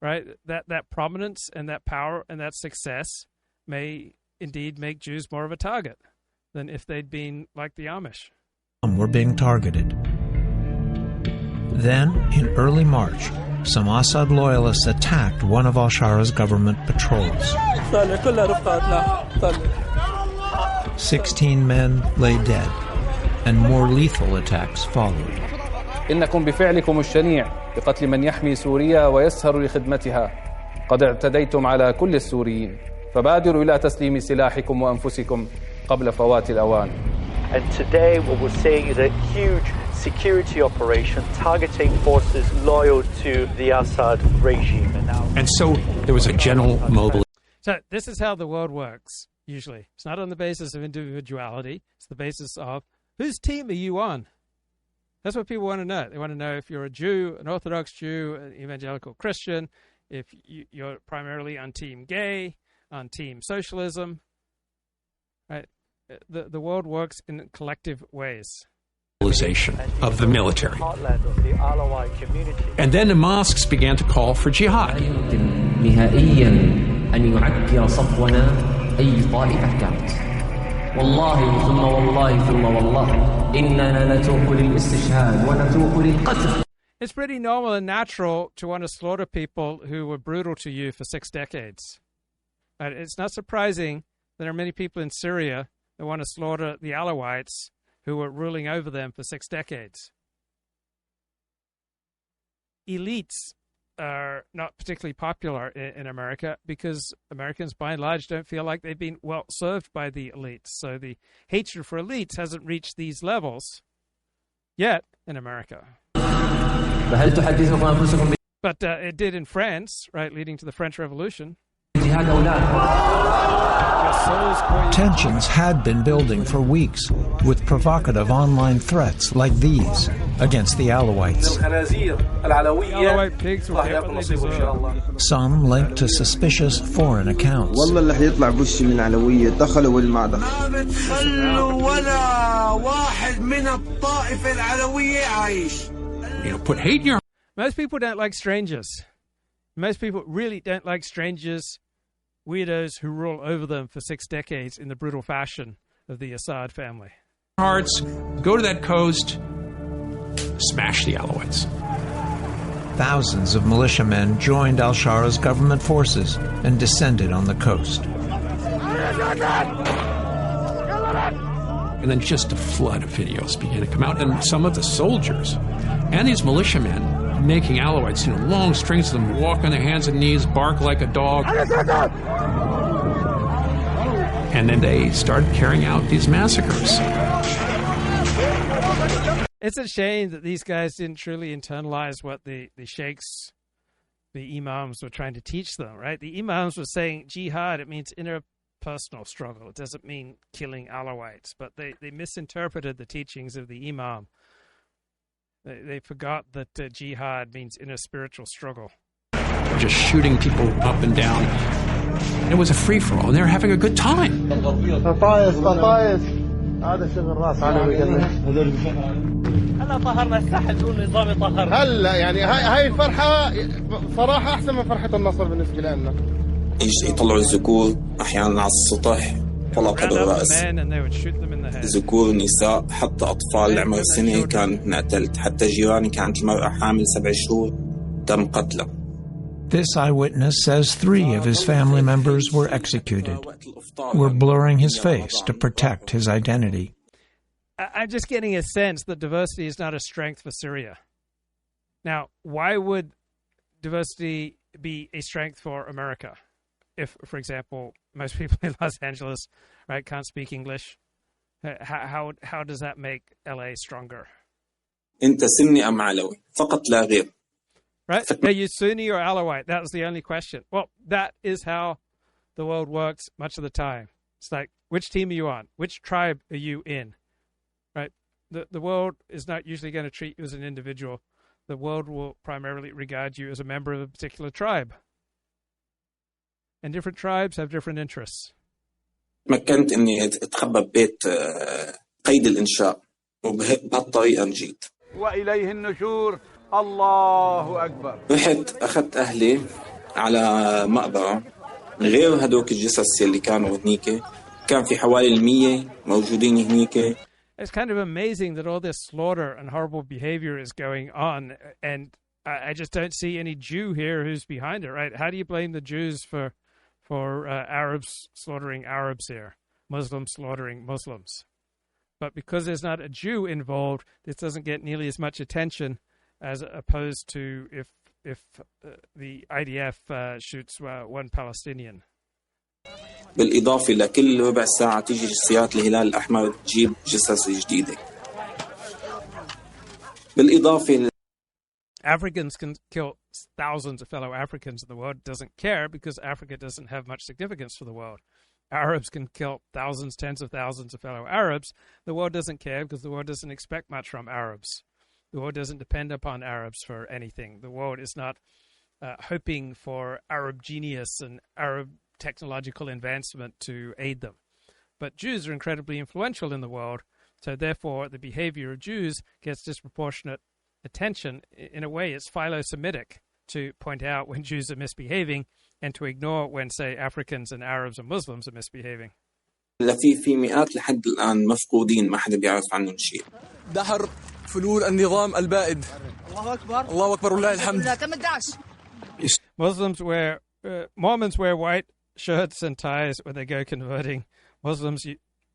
[SPEAKER 1] right, that prominence and that power and that success may indeed make Jews more of a target than if they'd been like the Amish.
[SPEAKER 11] Were being targeted. Then, in early March, some Assad loyalists attacked one of al-Shara's government patrols. 16 men lay dead, and more lethal attacks followed.
[SPEAKER 7] إنكم بفعلكم الشنيع بقتل من يحمي سوريا ويسهر لخدمتها قد اعتديتم على كل السوريين فبادروا إلى تسليم سلاحكم وأنفسكم قبل فوات الأوان.
[SPEAKER 13] And today what we're seeing is a huge security operation targeting forces loyal to the Assad regime.
[SPEAKER 10] And so there was a general mobilization.
[SPEAKER 1] So this is how the world works, usually. It's not on the basis of individuality. It's the basis of whose team are you on? That's what people want to know. They want to know if you're a Jew, an Orthodox Jew, an evangelical Christian, if you're primarily on team gay, on team socialism. Right? The world works in collective ways.
[SPEAKER 10] Of the military. And then the mosques began to call for jihad.
[SPEAKER 14] نهائيا أن يعكر صفونا أي طائفة كانت. والله ثم والله ثم والله إننا نتوق للاستشهاد ونتوق للقتل.
[SPEAKER 1] It's pretty normal and natural to want to slaughter people who were brutal to you for 6 decades. And it's not surprising that there are many people in Syria that want to slaughter the Alawites who were ruling over them for 6 decades. Elites are not particularly popular in America because Americans, by and large, don't feel like they've been well served by the elites. So the hatred for elites hasn't reached these levels yet in America. But it did in France, right, leading to the French Revolution.
[SPEAKER 11] Tensions had been building for weeks, with provocative online threats like these against the Alawites. Some linked to suspicious foreign accounts.
[SPEAKER 10] Put hate in your...
[SPEAKER 1] Most people don't like strangers. Most people really don't like strangers, weirdos who rule over them for 6 decades in the brutal fashion of the Assad family.
[SPEAKER 10] Hearts, go to that coast, smash the Alawites.
[SPEAKER 11] Thousands of militiamen joined al-Shara's government forces and descended on the coast.
[SPEAKER 10] And then just a flood of videos began to come out, and some of the soldiers and these militiamen making Alawites, long strings of them, walk on their hands and knees, bark like a dog. And then they started carrying out these massacres.
[SPEAKER 1] It's a shame that these guys didn't truly internalize what the sheikhs, the imams, were trying to teach them, right? The imams were saying jihad, it means interpersonal struggle. It doesn't mean killing Alawites. But they misinterpreted the teachings of the imam. They forgot that jihad means inner spiritual struggle.
[SPEAKER 10] Just shooting people up and down. It was a free-for-all, and they were having a good time.
[SPEAKER 15] هلا طهرنا الساحل دون نظام طهر. هلا يعني هاي الفرحة صراحة أحسن من فرحة النصر بالنسبة لنا.
[SPEAKER 16] يطلعوا الذكور أحيانا على السطح طلق هذا الرأس. ذكور نساء حتى أطفال عمر سنة كانت انقتلت، حتى جيراني كانت المرأة حامل 7 شهور تم قتلها.
[SPEAKER 11] This eyewitness says 3 of his family members were executed. We're blurring his face to protect his identity.
[SPEAKER 1] I'm just getting a sense that diversity is not a strength for Syria. Now, why would diversity be a strength for America? If, for example, most people in Los Angeles, right, can't speak English, how does that make LA stronger?
[SPEAKER 16] أنت سني أم علوي فقط لا غير.
[SPEAKER 1] Right? Are you Sunni or Alawite? That was the only question. Well, that is how the world works much of the time. It's like, which team are you on? Which tribe are you in? Right? The world is not usually going to treat you as an individual. The world will primarily regard you as a member of a particular tribe. And different tribes have different interests.
[SPEAKER 16] تمكنت إني أتخبى ببيت قيد الإنشاء وبهالطريقة نجيت.
[SPEAKER 15] وإليه النشور. الله أكبر.
[SPEAKER 16] رحت أخذت أهلي على مقبرة غير هدوك الجثث اللي كانوا هنيك كان في حوالي 100 موجودين هنيك.
[SPEAKER 1] It's kind of amazing that all this slaughter and horrible behavior is going on, and I just don't see any Jew here who's behind it, right? How do you blame the Jews for Arabs slaughtering Arabs here, Muslims slaughtering Muslims? But because there's not a Jew involved, this doesn't get nearly as much attention as opposed to if the IDF shoots one Palestinian.
[SPEAKER 16] بالإضافة لكل ربع ساعة تيجي سيارة الهلال الأحمر تجيب جثث جديدة. بالإضافة
[SPEAKER 1] Africans can kill thousands of fellow Africans in the world. Doesn't care because Africa doesn't have much significance for the world. Arabs can kill thousands, tens of thousands of fellow Arabs. The world doesn't care because the world doesn't expect much from Arabs. The world doesn't depend upon Arabs for anything. The world is not hoping for Arab genius and Arab technological advancement to aid them. But Jews are incredibly influential in the world, so therefore the behavior of Jews gets disproportionate attention. In a way, it's philo-Semitic to point out when Jews are misbehaving and to ignore when, say, Africans and Arabs and Muslims are misbehaving.
[SPEAKER 16] في مئات لحد الآن مفقودين ما حدا بيعرف عنهم شيء.
[SPEAKER 17] دحر فلول النظام البائد. الله أكبر. الله أكبر والله الحمد.
[SPEAKER 1] Mormons wear white shirts and ties when they go converting. Muslims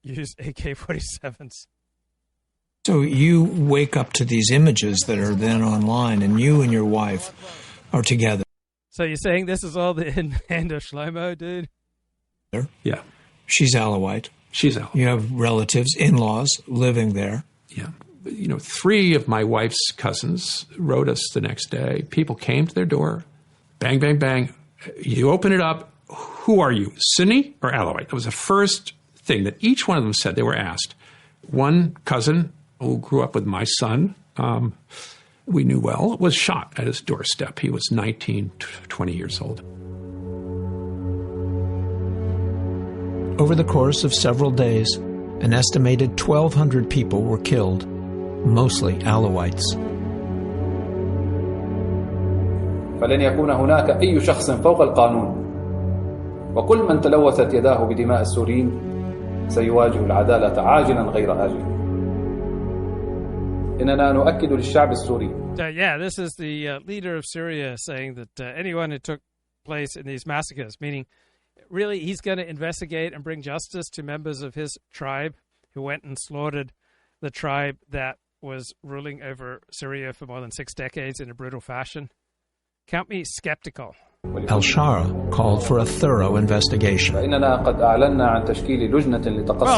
[SPEAKER 1] use AK-47s.
[SPEAKER 11] So you wake up to these images that are then online, and you and your wife are together.
[SPEAKER 1] So you're saying this is all the in-hand of Shlomo, dude?
[SPEAKER 10] Yeah.
[SPEAKER 11] She's Alawite.
[SPEAKER 10] She's Alawite.
[SPEAKER 11] You have relatives, in-laws living there.
[SPEAKER 10] Yeah. 3 of my wife's cousins wrote us the next day. People came to their door. Bang, bang, bang. You open it up. Who are you, Sunni or Alawite? That was the first thing that each one of them said. They were asked. One cousin who grew up with my son, we knew well, was shot at his doorstep. He was 19, 20 years old.
[SPEAKER 11] Over the course of several days, an estimated 1,200 people were killed, mostly Alawites.
[SPEAKER 7] فلن يكون هناك أي شخص فوق القانون وكل من تلوثت يداه بدماء السوريين سيواجه العدالة عاجلا غير آجل. إننا نؤكد للشعب السوري.
[SPEAKER 1] Yeah, this is the leader of Syria saying that anyone who took place in these massacres, meaning really he's going to investigate and bring justice to members of his tribe who went and slaughtered the tribe that was ruling over Syria for more than 6 decades in a brutal fashion. Count me skeptical.
[SPEAKER 11] Al-Shara called for a thorough investigation.
[SPEAKER 1] Well,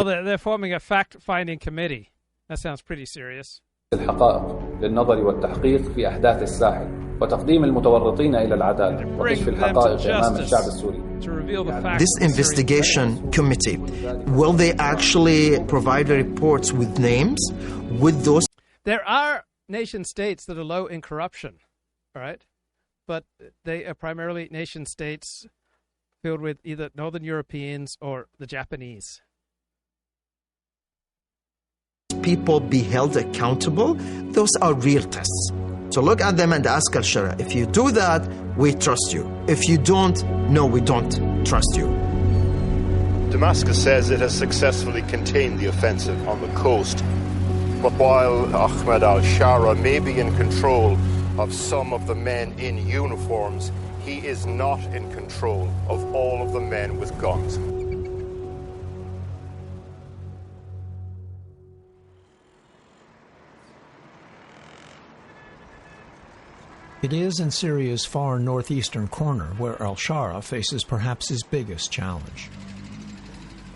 [SPEAKER 1] they're forming a fact-finding committee. That sounds pretty serious.
[SPEAKER 7] الحقائق للنظر والتحقيق في أحداث الساحل وتقديم المتورطين إلى العدالة وكشف الحقائق أمام الشعب السوري.
[SPEAKER 18] This investigation committee, will they actually provide the reports with names? With those?
[SPEAKER 1] There are nation-states that are low in corruption, all right? But they are primarily nation-states filled with either Northern Europeans or the Japanese.
[SPEAKER 18] People be held accountable, those are real tests. So look at them and ask Al-Shara, if you do that, we trust you. If you don't, no, we don't trust you.
[SPEAKER 19] Damascus says it has successfully contained the offensive on the coast. But while Ahmed al-Shara may be in control of some of the men in uniforms, he is not in control of all of the men with guns.
[SPEAKER 11] It is in Syria's far northeastern corner where al-Shara faces perhaps his biggest challenge.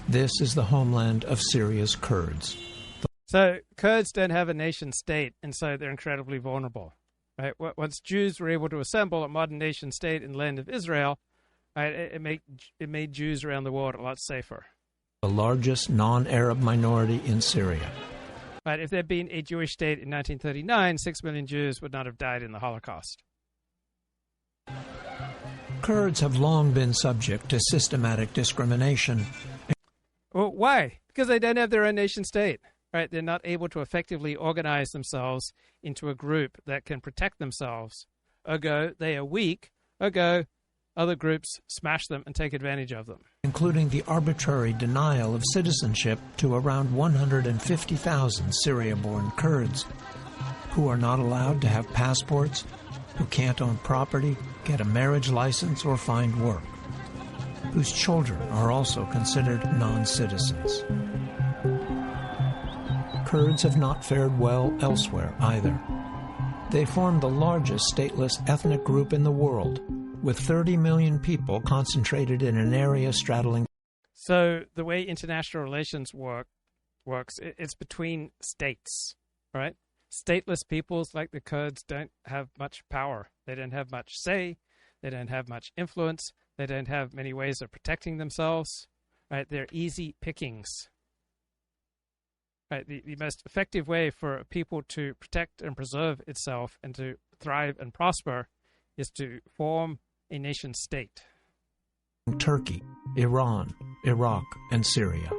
[SPEAKER 11] This is the homeland of Syria's Kurds.
[SPEAKER 1] So Kurds don't have a nation state, and so they're incredibly vulnerable. Right? Once Jews were able to assemble a modern nation state in the land of Israel, right, it made Jews around the world a lot safer.
[SPEAKER 11] The largest non-Arab minority in Syria.
[SPEAKER 1] But if there had been a Jewish state in 1939, 6 million Jews would not have died in the Holocaust.
[SPEAKER 11] Kurds have long been subject to systematic discrimination.
[SPEAKER 1] Well, why? Because they don't have their own nation state. Right? They're not able to effectively organize themselves into a group that can protect themselves. Ergo, they are weak. Ergo, other groups smash them and take advantage of them.
[SPEAKER 11] Including the arbitrary denial of citizenship to around 150,000 Syria-born Kurds who are not allowed to have passports, who can't own property, get a marriage license, or find work, whose children are also considered non-citizens. Kurds have not fared well elsewhere either. They form the largest stateless ethnic group in the world, with 30 million people concentrated in an area straddling.
[SPEAKER 1] So the way international relations works, it's between states, right? Stateless peoples like the Kurds don't have much power. They don't have much say. They don't have much influence. They don't have many ways of protecting themselves, right? They're easy pickings. Right, the most effective way for people to protect and preserve itself and to thrive and prosper is to form a nation state.
[SPEAKER 11] Turkey, Iran, Iraq, and Syria.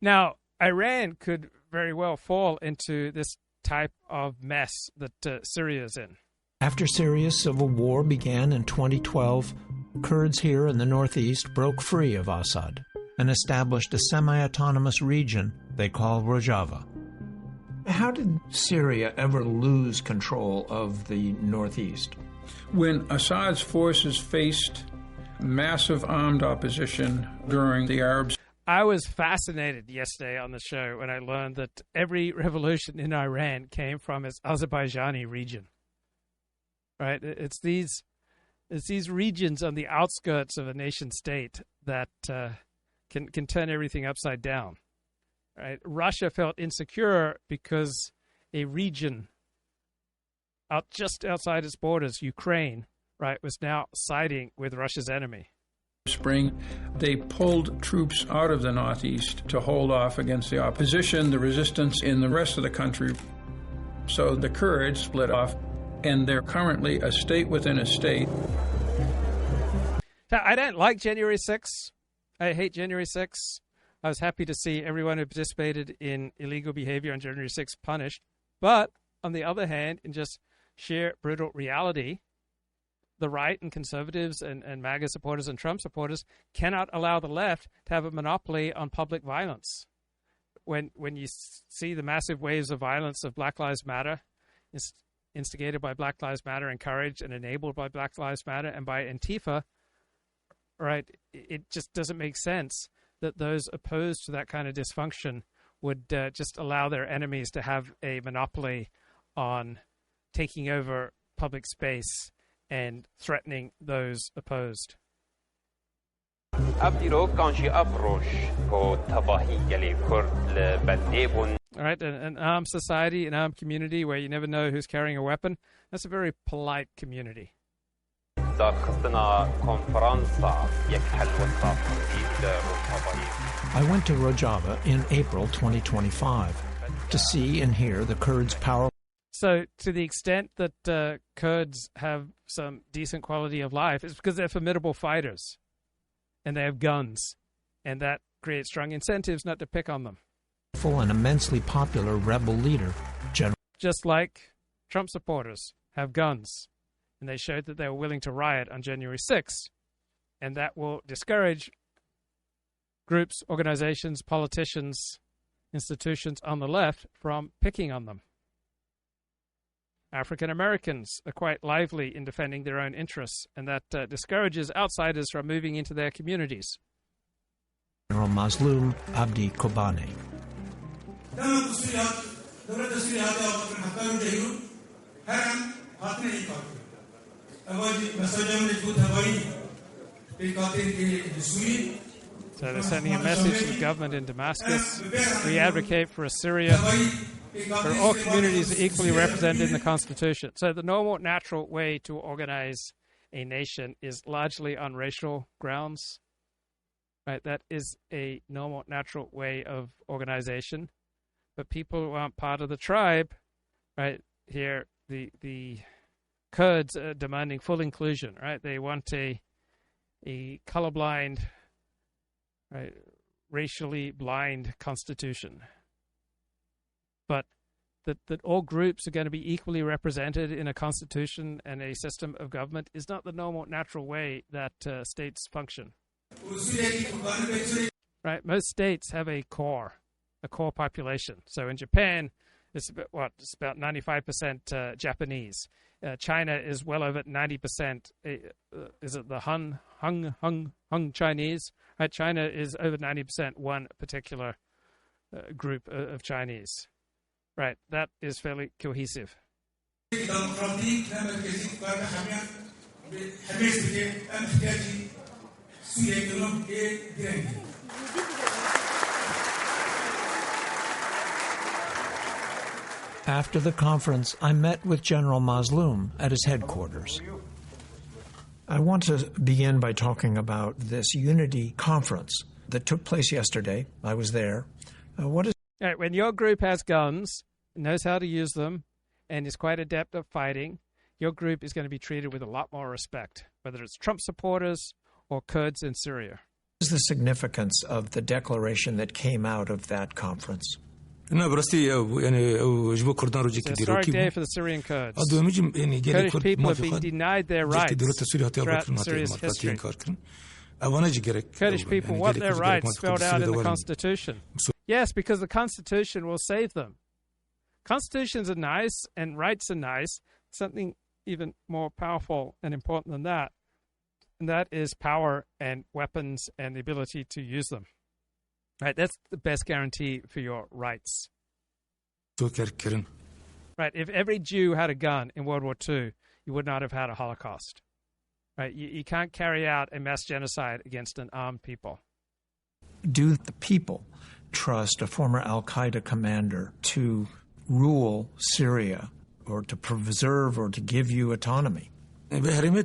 [SPEAKER 1] Now, Iran could very well fall into this type of mess that Syria is in.
[SPEAKER 11] After Syria's civil war began in 2012, Kurds here in the northeast broke free of Assad and established a semi-autonomous region they call Rojava. How did Syria ever lose control of the northeast?
[SPEAKER 10] When Assad's forces faced massive armed opposition during the Arabs.
[SPEAKER 1] I was fascinated yesterday on the show when I learned that every revolution in Iran came from its Azerbaijani region. Right? It's these regions on the outskirts of a nation state that can turn everything upside down. Right? Russia felt insecure because a region just outside its borders, Ukraine, right, was now siding with Russia's enemy.
[SPEAKER 10] Spring, they pulled troops out of the northeast to hold off against the opposition, the resistance in the rest of the country. So the Kurds split off, and they're currently a state within a state.
[SPEAKER 1] I don't like January 6th. I hate January 6th. I was happy to see everyone who participated in illegal behavior on January 6th punished. But on the other hand, in just sheer brutal reality, the right and conservatives and MAGA supporters and Trump supporters cannot allow the left to have a monopoly on public violence. When you see the massive waves of violence of Black Lives Matter, instigated by Black Lives Matter, encouraged and enabled by Black Lives Matter and by Antifa, right, it just doesn't make sense that those opposed to that kind of dysfunction would just allow their enemies to have a monopoly on taking over public space and threatening those opposed. All right, an armed society, an armed community where you never know who's carrying a weapon, that's a very polite community.
[SPEAKER 11] I went to Rojava in April 2025 to see and hear the Kurds' powerful.
[SPEAKER 1] So to the extent that Kurds have some decent quality of life, it's because they're formidable fighters and they have guns, and that creates strong incentives not to pick on them.
[SPEAKER 11] And immensely popular rebel leader, General.
[SPEAKER 1] Just like Trump supporters have guns, and they showed that they were willing to riot on January 6th, and that will discourage groups, organizations, politicians, institutions on the left from picking on them. African Americans are quite lively in defending their own interests, and that discourages outsiders from moving into their communities.
[SPEAKER 11] General Mazloum Abdi Kobane.
[SPEAKER 1] So they're sending a message to the government in Damascus. We advocate for a Syria where all communities are equally represented in the Constitution. So the normal, natural way to organize a nation is largely on racial grounds. Right? That is a normal, natural way of organization. But people who aren't part of the tribe, right, here, the Kurds are demanding full inclusion, right? They want a colorblind, right, racially blind constitution. But that all groups are going to be equally represented in a constitution and a system of government is not the normal, natural way that states function. Right? Most states have a core population. So in Japan, it's about 95% Japanese. China is well over 90%. Is it the Hung Chinese? Right? China is over 90% one particular group of Chinese. Right, that is fairly cohesive.
[SPEAKER 11] After the conference, I met with General Mazloum at his headquarters. I want to begin by talking about this unity conference that took place yesterday. I was there. What is
[SPEAKER 1] Right, when your group has guns, knows how to use them, and is quite adept at fighting, your group is going to be treated with a lot more respect, whether it's Trump supporters or Kurds in Syria.
[SPEAKER 11] What is the significance of the declaration that came out of that conference?
[SPEAKER 1] It's a historic day for the Syrian Kurds. Kurdish people have been denied their rights throughout Syria's history. Kurdish people want their rights spelled out in the Constitution. Yes, because the Constitution will save them. Constitutions are nice and rights are nice. Something even more powerful and important than that, and that is power and weapons and the ability to use them. Right, that's the best guarantee for your rights. Right, if every Jew had a gun in World War II, you would not have had a Holocaust. Right, you can't carry out a mass genocide against an armed people.
[SPEAKER 11] Do the people trust a former Al-Qaeda commander to rule Syria or to preserve or to give you autonomy?
[SPEAKER 1] We had a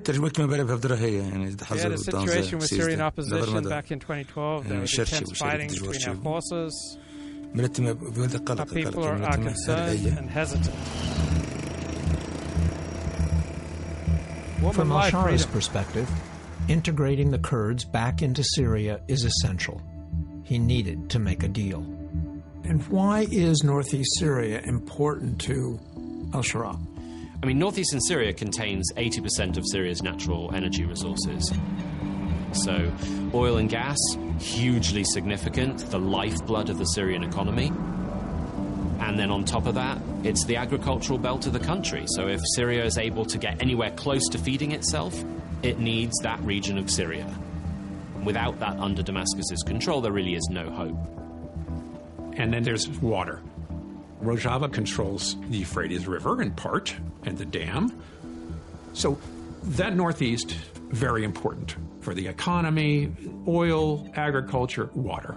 [SPEAKER 1] situation with Syrian opposition back in 2012. There was intense fighting between our forces. Our people are concerned and hesitant.
[SPEAKER 11] From al-Shara's perspective, integrating the Kurds back into Syria is essential. He needed to make a deal.
[SPEAKER 3] And why is northeast Syria important to al-Shara?
[SPEAKER 20] I mean, northeastern Syria contains 80% of Syria's natural energy resources. So, oil and gas, hugely significant, the lifeblood of the Syrian economy. And then on top of that, it's the agricultural belt of the country. So if Syria is able to get anywhere close to feeding itself, it needs that region of Syria. Without that under Damascus's control, there really is no hope.
[SPEAKER 10] And then there's water. Rojava controls the Euphrates River in part, and the dam. So that northeast, very important for the economy, oil, agriculture, water.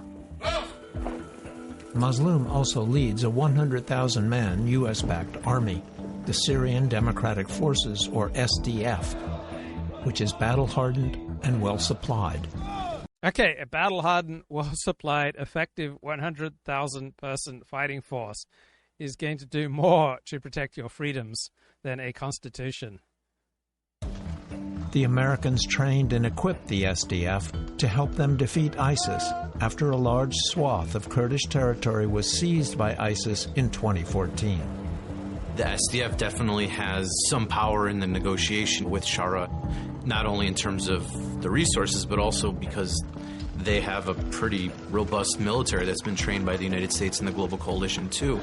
[SPEAKER 11] Mazloum also leads a 100,000-man U.S.-backed army, the Syrian Democratic Forces, or SDF, which is battle-hardened and well-supplied.
[SPEAKER 1] Okay, a battle-hardened, well-supplied, effective 100,000-person fighting force is going to do more to protect your freedoms than a constitution.
[SPEAKER 11] The Americans trained and equipped the SDF to help them defeat ISIS after a large swath of Kurdish territory was seized by ISIS in 2014.
[SPEAKER 21] The SDF definitely has some power in the negotiation with Shara, not only in terms of the resources, but also because they have a pretty robust military that's been trained by the United States and the global coalition too.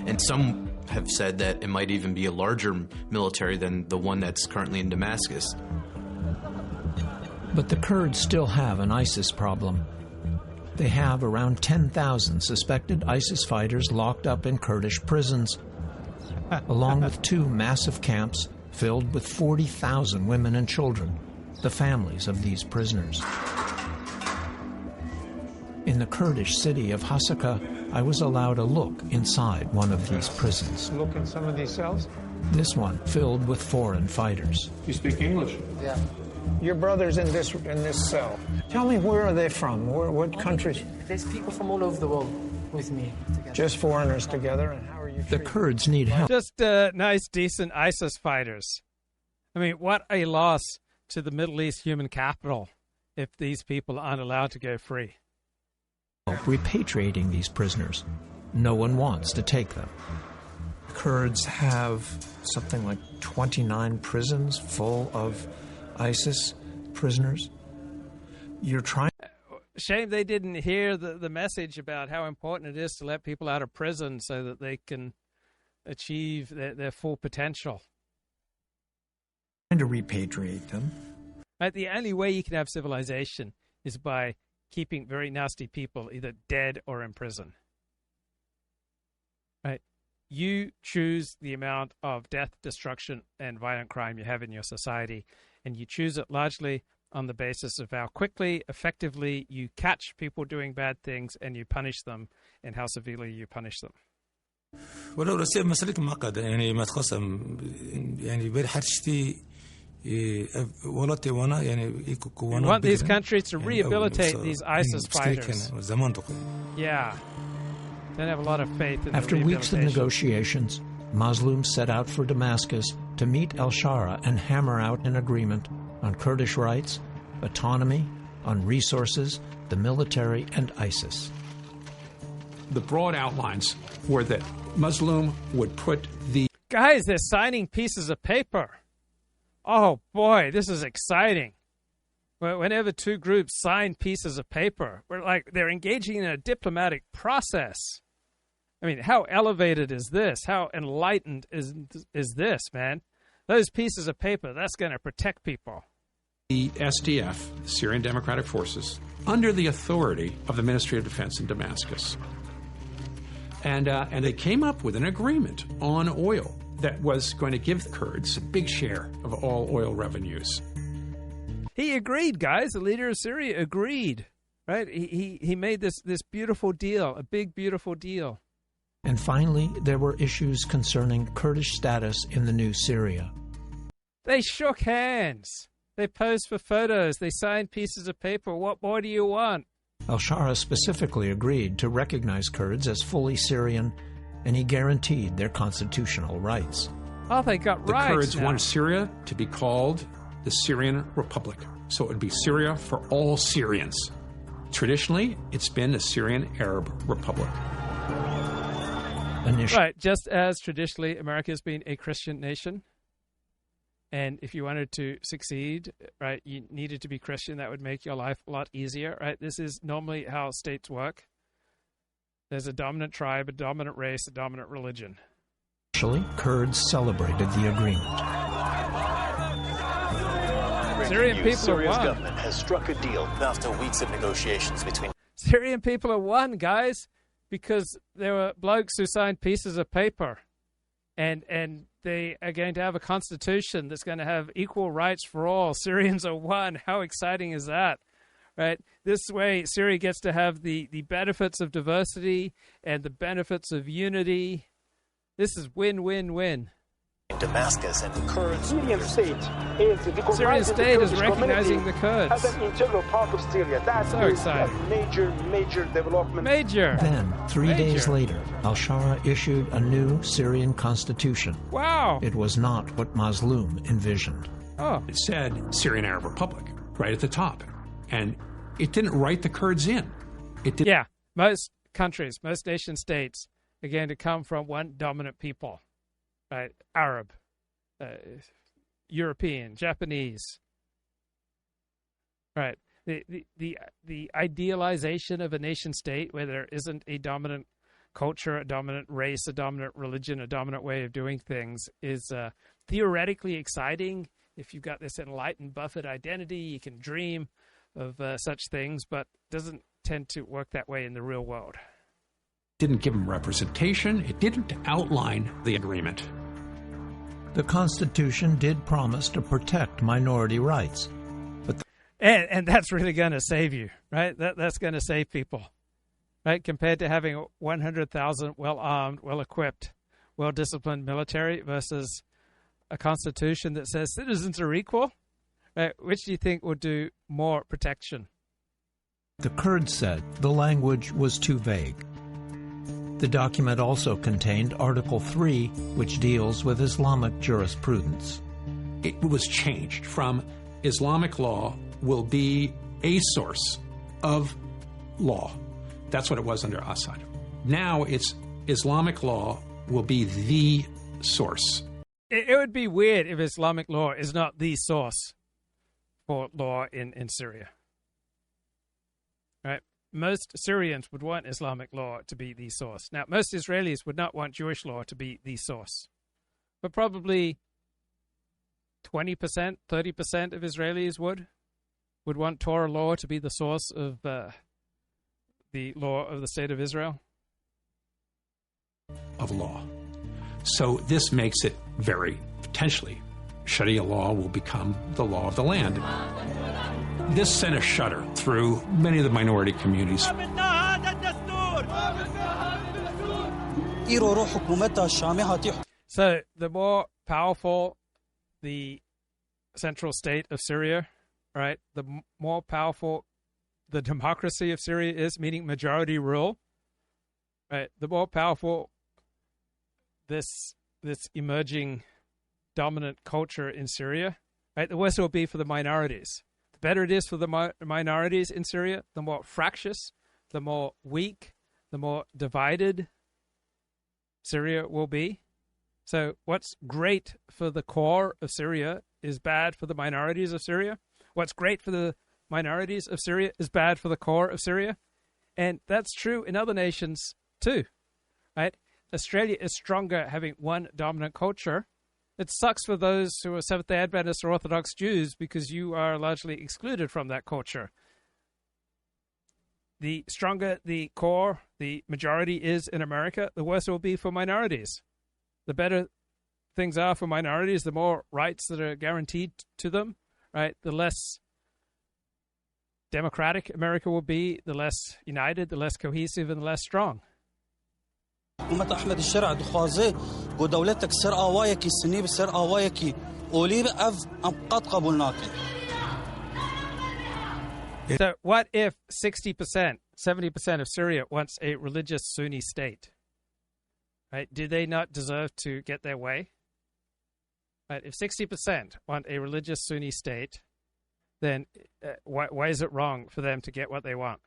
[SPEAKER 21] And some have said that it might even be a larger military than the one that's currently in Damascus.
[SPEAKER 11] But the Kurds still have an ISIS problem. They have around 10,000 suspected ISIS fighters locked up in Kurdish prisons, along with 2 massive camps filled with 40,000 women and children, the families of these prisoners. In the Kurdish city of Hasaka, I was allowed a look inside one of these prisons.
[SPEAKER 3] Look in some of these cells?
[SPEAKER 11] This one filled with foreign fighters.
[SPEAKER 3] You speak English?
[SPEAKER 22] Yeah.
[SPEAKER 3] Your brother's in this cell. Tell me, where are they from? What countries?
[SPEAKER 22] There's people from all over the world with me together.
[SPEAKER 3] Just foreigners together? And how are you
[SPEAKER 11] treated? The Kurds need help.
[SPEAKER 1] Just nice, decent ISIS fighters. I mean, what a loss to the Middle East human capital if these people aren't allowed to go free.
[SPEAKER 11] Repatriating these prisoners. No one wants to take them.
[SPEAKER 3] Kurds have something like 29 prisons full of ISIS prisoners. You're trying...
[SPEAKER 1] Shame they didn't hear the message about how important it is to let people out of prison so that they can achieve their full potential.
[SPEAKER 3] Trying to repatriate them.
[SPEAKER 1] Right, the only way you can have civilization is by keeping very nasty people either dead or in prison. Right? You choose the amount of death, destruction, and violent crime you have in your society, and you choose it largely on the basis of how quickly, effectively you catch people doing bad things and you punish them, and how severely you punish them.
[SPEAKER 23] ولو رسيب مسألة معقدة يعني ما تخصم يعني برحتشتي
[SPEAKER 1] We want these countries to rehabilitate these ISIS fighters. Yeah. Don't have a lot of faith in
[SPEAKER 11] After weeks of negotiations, Muslims set out for Damascus to meet al-Shara and hammer out an agreement on Kurdish rights, autonomy, on resources, the military, and ISIS.
[SPEAKER 10] The broad outlines were that Muslim would put the...
[SPEAKER 1] Guys, they're signing pieces of paper. Oh, boy, this is exciting. Whenever two groups sign pieces of paper, they're engaging in a diplomatic process. I mean, how elevated is this? How enlightened is this, man? Those pieces of paper, that's going to protect people.
[SPEAKER 10] The SDF, Syrian Democratic Forces, under the authority of the Ministry of Defense in Damascus. And they came up with an agreement on oil that was going to give the Kurds a big share of all oil revenues.
[SPEAKER 1] He agreed, guys. The leader of Syria agreed, right? He made this beautiful deal, a big, beautiful deal.
[SPEAKER 11] And finally, there were issues concerning Kurdish status in the new Syria.
[SPEAKER 1] They shook hands. They posed for photos. They signed pieces of paper. What more do you want?
[SPEAKER 11] Al-Shara specifically agreed to recognize Kurds as fully Syrian, and he guaranteed their constitutional rights.
[SPEAKER 1] Oh, they got rights.
[SPEAKER 10] The Kurds wanted Syria to be called the Syrian Republic. So it would be Syria for all Syrians. Traditionally, it's been the Syrian Arab Republic.
[SPEAKER 1] Right, just as traditionally America has been a Christian nation. And if you wanted to succeed, right, you needed to be Christian. That would make your life a lot easier, right? This is normally how states work. There's a dominant tribe, a dominant race, a dominant religion.
[SPEAKER 11] Actually, Kurds celebrated the agreement.
[SPEAKER 1] Syrian people
[SPEAKER 2] Syria's
[SPEAKER 1] are one.
[SPEAKER 2] government has struck a deal after weeks of negotiations between...
[SPEAKER 1] Syrian people are one, guys, because there were blokes who signed pieces of paper. And they are going to have a constitution that's going to have equal rights for all. Syrians are one. How exciting is that? Right? This way, Syria gets to have the benefits of diversity and the benefits of unity. This is win-win-win.
[SPEAKER 2] In Damascus and the Kurds.
[SPEAKER 4] Syrian state is
[SPEAKER 1] Syrian state is recognizing the Kurds.
[SPEAKER 4] As an integral part of Syria. That's
[SPEAKER 1] so exciting.
[SPEAKER 4] A major development.
[SPEAKER 1] Major.
[SPEAKER 11] Then, 3 days later, Al-Shara issued a new Syrian constitution.
[SPEAKER 1] Wow.
[SPEAKER 11] It was not what Mazloum envisioned.
[SPEAKER 1] Oh.
[SPEAKER 10] It said Syrian Arab Republic right at the top. And it didn't write the Kurds in. It did.
[SPEAKER 1] Yeah. Most countries, most nation states are going to come from one dominant people. Right, Arab, European, Japanese. Right, the idealization of a nation state where there isn't a dominant culture, a dominant race, a dominant religion, a dominant way of doing things is theoretically exciting. If you've got this enlightened Buffett identity, you can dream of such things, but doesn't tend to work that way in the real world.
[SPEAKER 10] Didn't give them representation. It didn't outline the agreement.
[SPEAKER 11] The Constitution did promise to protect minority rights. But
[SPEAKER 1] and that's really going to save you, right? That's going to save people, right? Compared to having 100,000 well-armed, well-equipped, well-disciplined military versus a Constitution that says citizens are equal, right? Which do you think would do more protection?
[SPEAKER 11] The Kurds said the language was too vague. The document also contained Article 3, which deals with Islamic jurisprudence.
[SPEAKER 10] It was changed from Islamic law will be a source of law. That's what it was under Assad. Now it's Islamic law will be the source.
[SPEAKER 1] It would be weird if Islamic law is not the source for law in Syria. Right? Most Syrians would want Islamic law to be the source. Now, most Israelis would not want Jewish law to be the source. But probably 20%, 30% of Israelis would want Torah law to be the source of the law of the State of Israel.
[SPEAKER 10] Of law. So this makes it very, potentially, Sharia law will become the law of the land. This sent a shudder through many of the minority communities.
[SPEAKER 1] So the more powerful the central state of Syria, right, the more powerful the democracy of Syria is, meaning majority rule, right, the more powerful this emerging dominant culture in Syria, right, the worse it will be for the minorities. The better it is for the minorities in Syria, the more fractious, the more weak, the more divided Syria will be. So what's great for the core of Syria is bad for the minorities of Syria. What's great for the minorities of Syria is bad for the core of Syria. And that's true in other nations too, right? Australia is stronger having one dominant culture. It sucks for those who are Seventh-day Adventists or Orthodox Jews because you are largely excluded from that culture. The stronger the core, the majority is in America, the worse it will be for minorities. The better things are for minorities, the more rights that are guaranteed to them, right? The less democratic America will be, the less united, the less cohesive, and the less strong.
[SPEAKER 5] حكومة أحمد الشرع دخوازي ودولتك سر آوايكي سنيب سر آوايكي أولي بأف أم قد قبولناك.
[SPEAKER 1] So what if 60%, 70% of Syria wants a religious Sunni state? Right? Do they not deserve to get their way? Right? If 60% want a religious Sunni state, then why is it wrong for them to get what they want?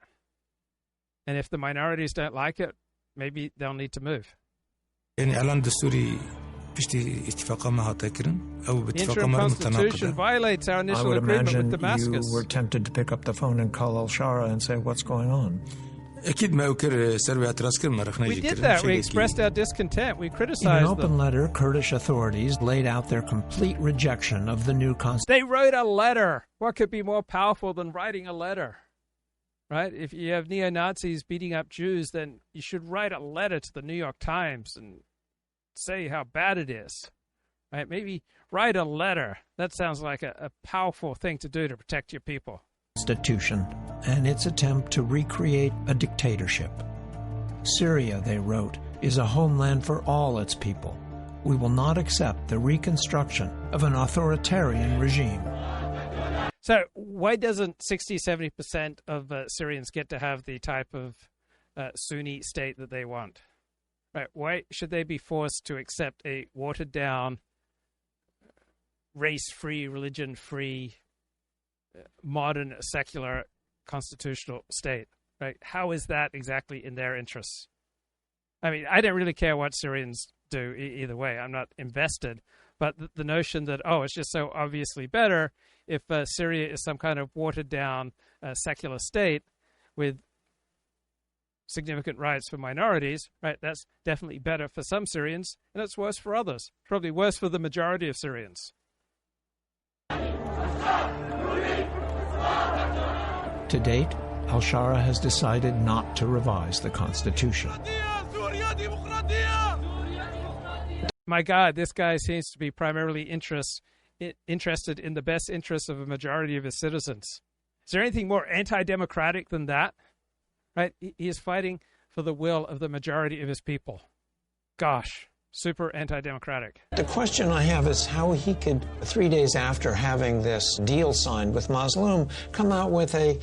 [SPEAKER 1] And if the minorities don't like it, maybe they'll need to move.
[SPEAKER 23] يعني إعلان دستوري بيشتي اتفاقا معها تاكرن أو باتفاقا
[SPEAKER 1] The
[SPEAKER 23] مرة
[SPEAKER 1] interim constitution violates our initial agreement with Damascus.
[SPEAKER 11] You were tempted to pick up the phone and call Al-Shara and say, what's going on?
[SPEAKER 23] أكيد ما أكر سربي اعتراض كرن ما رخنا
[SPEAKER 1] We did that. We expressed our discontent. We
[SPEAKER 11] In
[SPEAKER 1] criticized
[SPEAKER 11] an open
[SPEAKER 1] them.
[SPEAKER 11] letter, Kurdish authorities laid out their complete rejection of the new constitution.
[SPEAKER 1] They wrote a letter. What could be more powerful than writing a letter? Right? If you have neo-Nazis beating up Jews, then you should write a letter to the New York Times and say how bad it is. Right? Maybe write a letter. That sounds like a powerful thing to do to protect your people.
[SPEAKER 11] Constitution and its attempt to recreate a dictatorship. Syria, they wrote, is a homeland for all its people. We will not accept the reconstruction of an authoritarian regime.
[SPEAKER 1] So why doesn't 60-70% of Syrians get to have the type of Sunni state that they want? Right? Why should they be forced to accept a watered-down, race-free, religion-free, modern, secular, constitutional state? Right? How is that exactly in their interests? I mean, I don't really care what Syrians do either way. I'm not invested. But the notion that, it's just so obviously better if Syria is some kind of watered-down secular state with significant rights for minorities, right? That's definitely better for some Syrians, and it's worse for others. Probably worse for the majority of Syrians.
[SPEAKER 11] To date, Al-Shara has decided not to revise the constitution.
[SPEAKER 1] My God, this guy seems to be primarily interested in the best interests of a majority of his citizens. Is there anything more anti-democratic than that? Right? He is fighting for the will of the majority of his people. Gosh, super anti-democratic.
[SPEAKER 11] The question I have is how he could, 3 days after having this deal signed with Mazloum, come out with a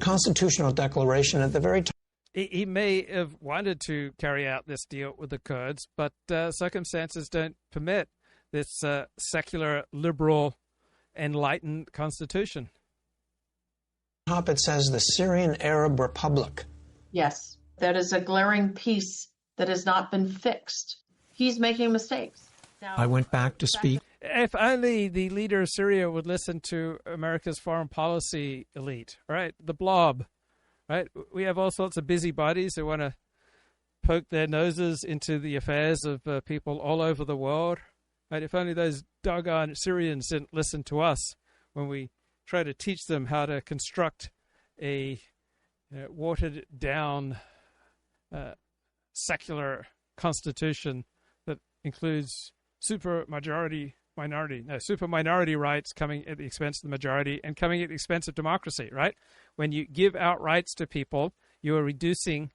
[SPEAKER 11] constitutional declaration at the very top.
[SPEAKER 1] He may have wanted to carry out this deal with the Kurds, but circumstances don't permit this secular, liberal, enlightened constitution.
[SPEAKER 11] Top it says the Syrian Arab Republic.
[SPEAKER 6] Yes, that is a glaring piece that has not been fixed. He's making mistakes. Now,
[SPEAKER 11] I went back to speak.
[SPEAKER 1] If only the leader of Syria would listen to America's foreign policy elite, right? The blob. Right, we have all sorts of busybodies who want to poke their noses into the affairs of people all over the world. Right, if only those doggone Syrians didn't listen to us when we try to teach them how to construct a watered-down secular constitution that includes super minority rights coming at the expense of the majority and coming at the expense of democracy, right? When you give out rights to people, you are reducing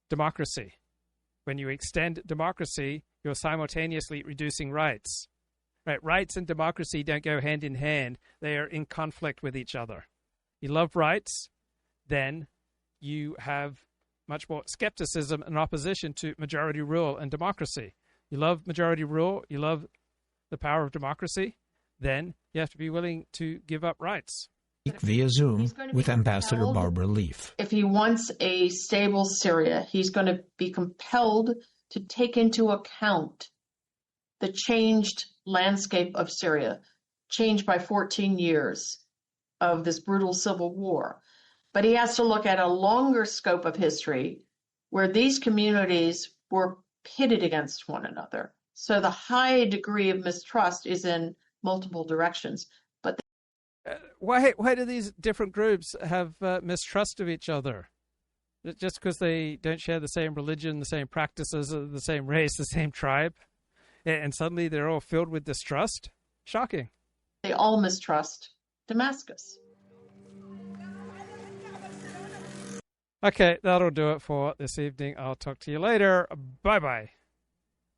[SPEAKER 1] democracy. When you extend democracy, you're simultaneously reducing rights. Right? Rights and democracy don't go hand in hand. They are in conflict with each other. You love rights, then you have much more skepticism and opposition to majority rule and democracy. You love majority rule, you love the power of democracy, then you have to be willing to give up rights.
[SPEAKER 11] via Zoom with Ambassador Barbara Leaf.
[SPEAKER 6] If he wants a stable Syria, he's going to be compelled to take into account the changed landscape of Syria, changed by 14 years of this brutal civil war. But he has to look at a longer scope of history where these communities were pitted against one another. So the high degree of mistrust is in multiple directions. But
[SPEAKER 1] why do these different groups have mistrust of each other? Just because they don't share the same religion, the same practices, the same race, the same tribe, and suddenly they're all filled with distrust? Shocking.
[SPEAKER 6] They all mistrust Damascus.
[SPEAKER 1] Okay, that'll do it for this evening. I'll talk to you later. Bye-bye.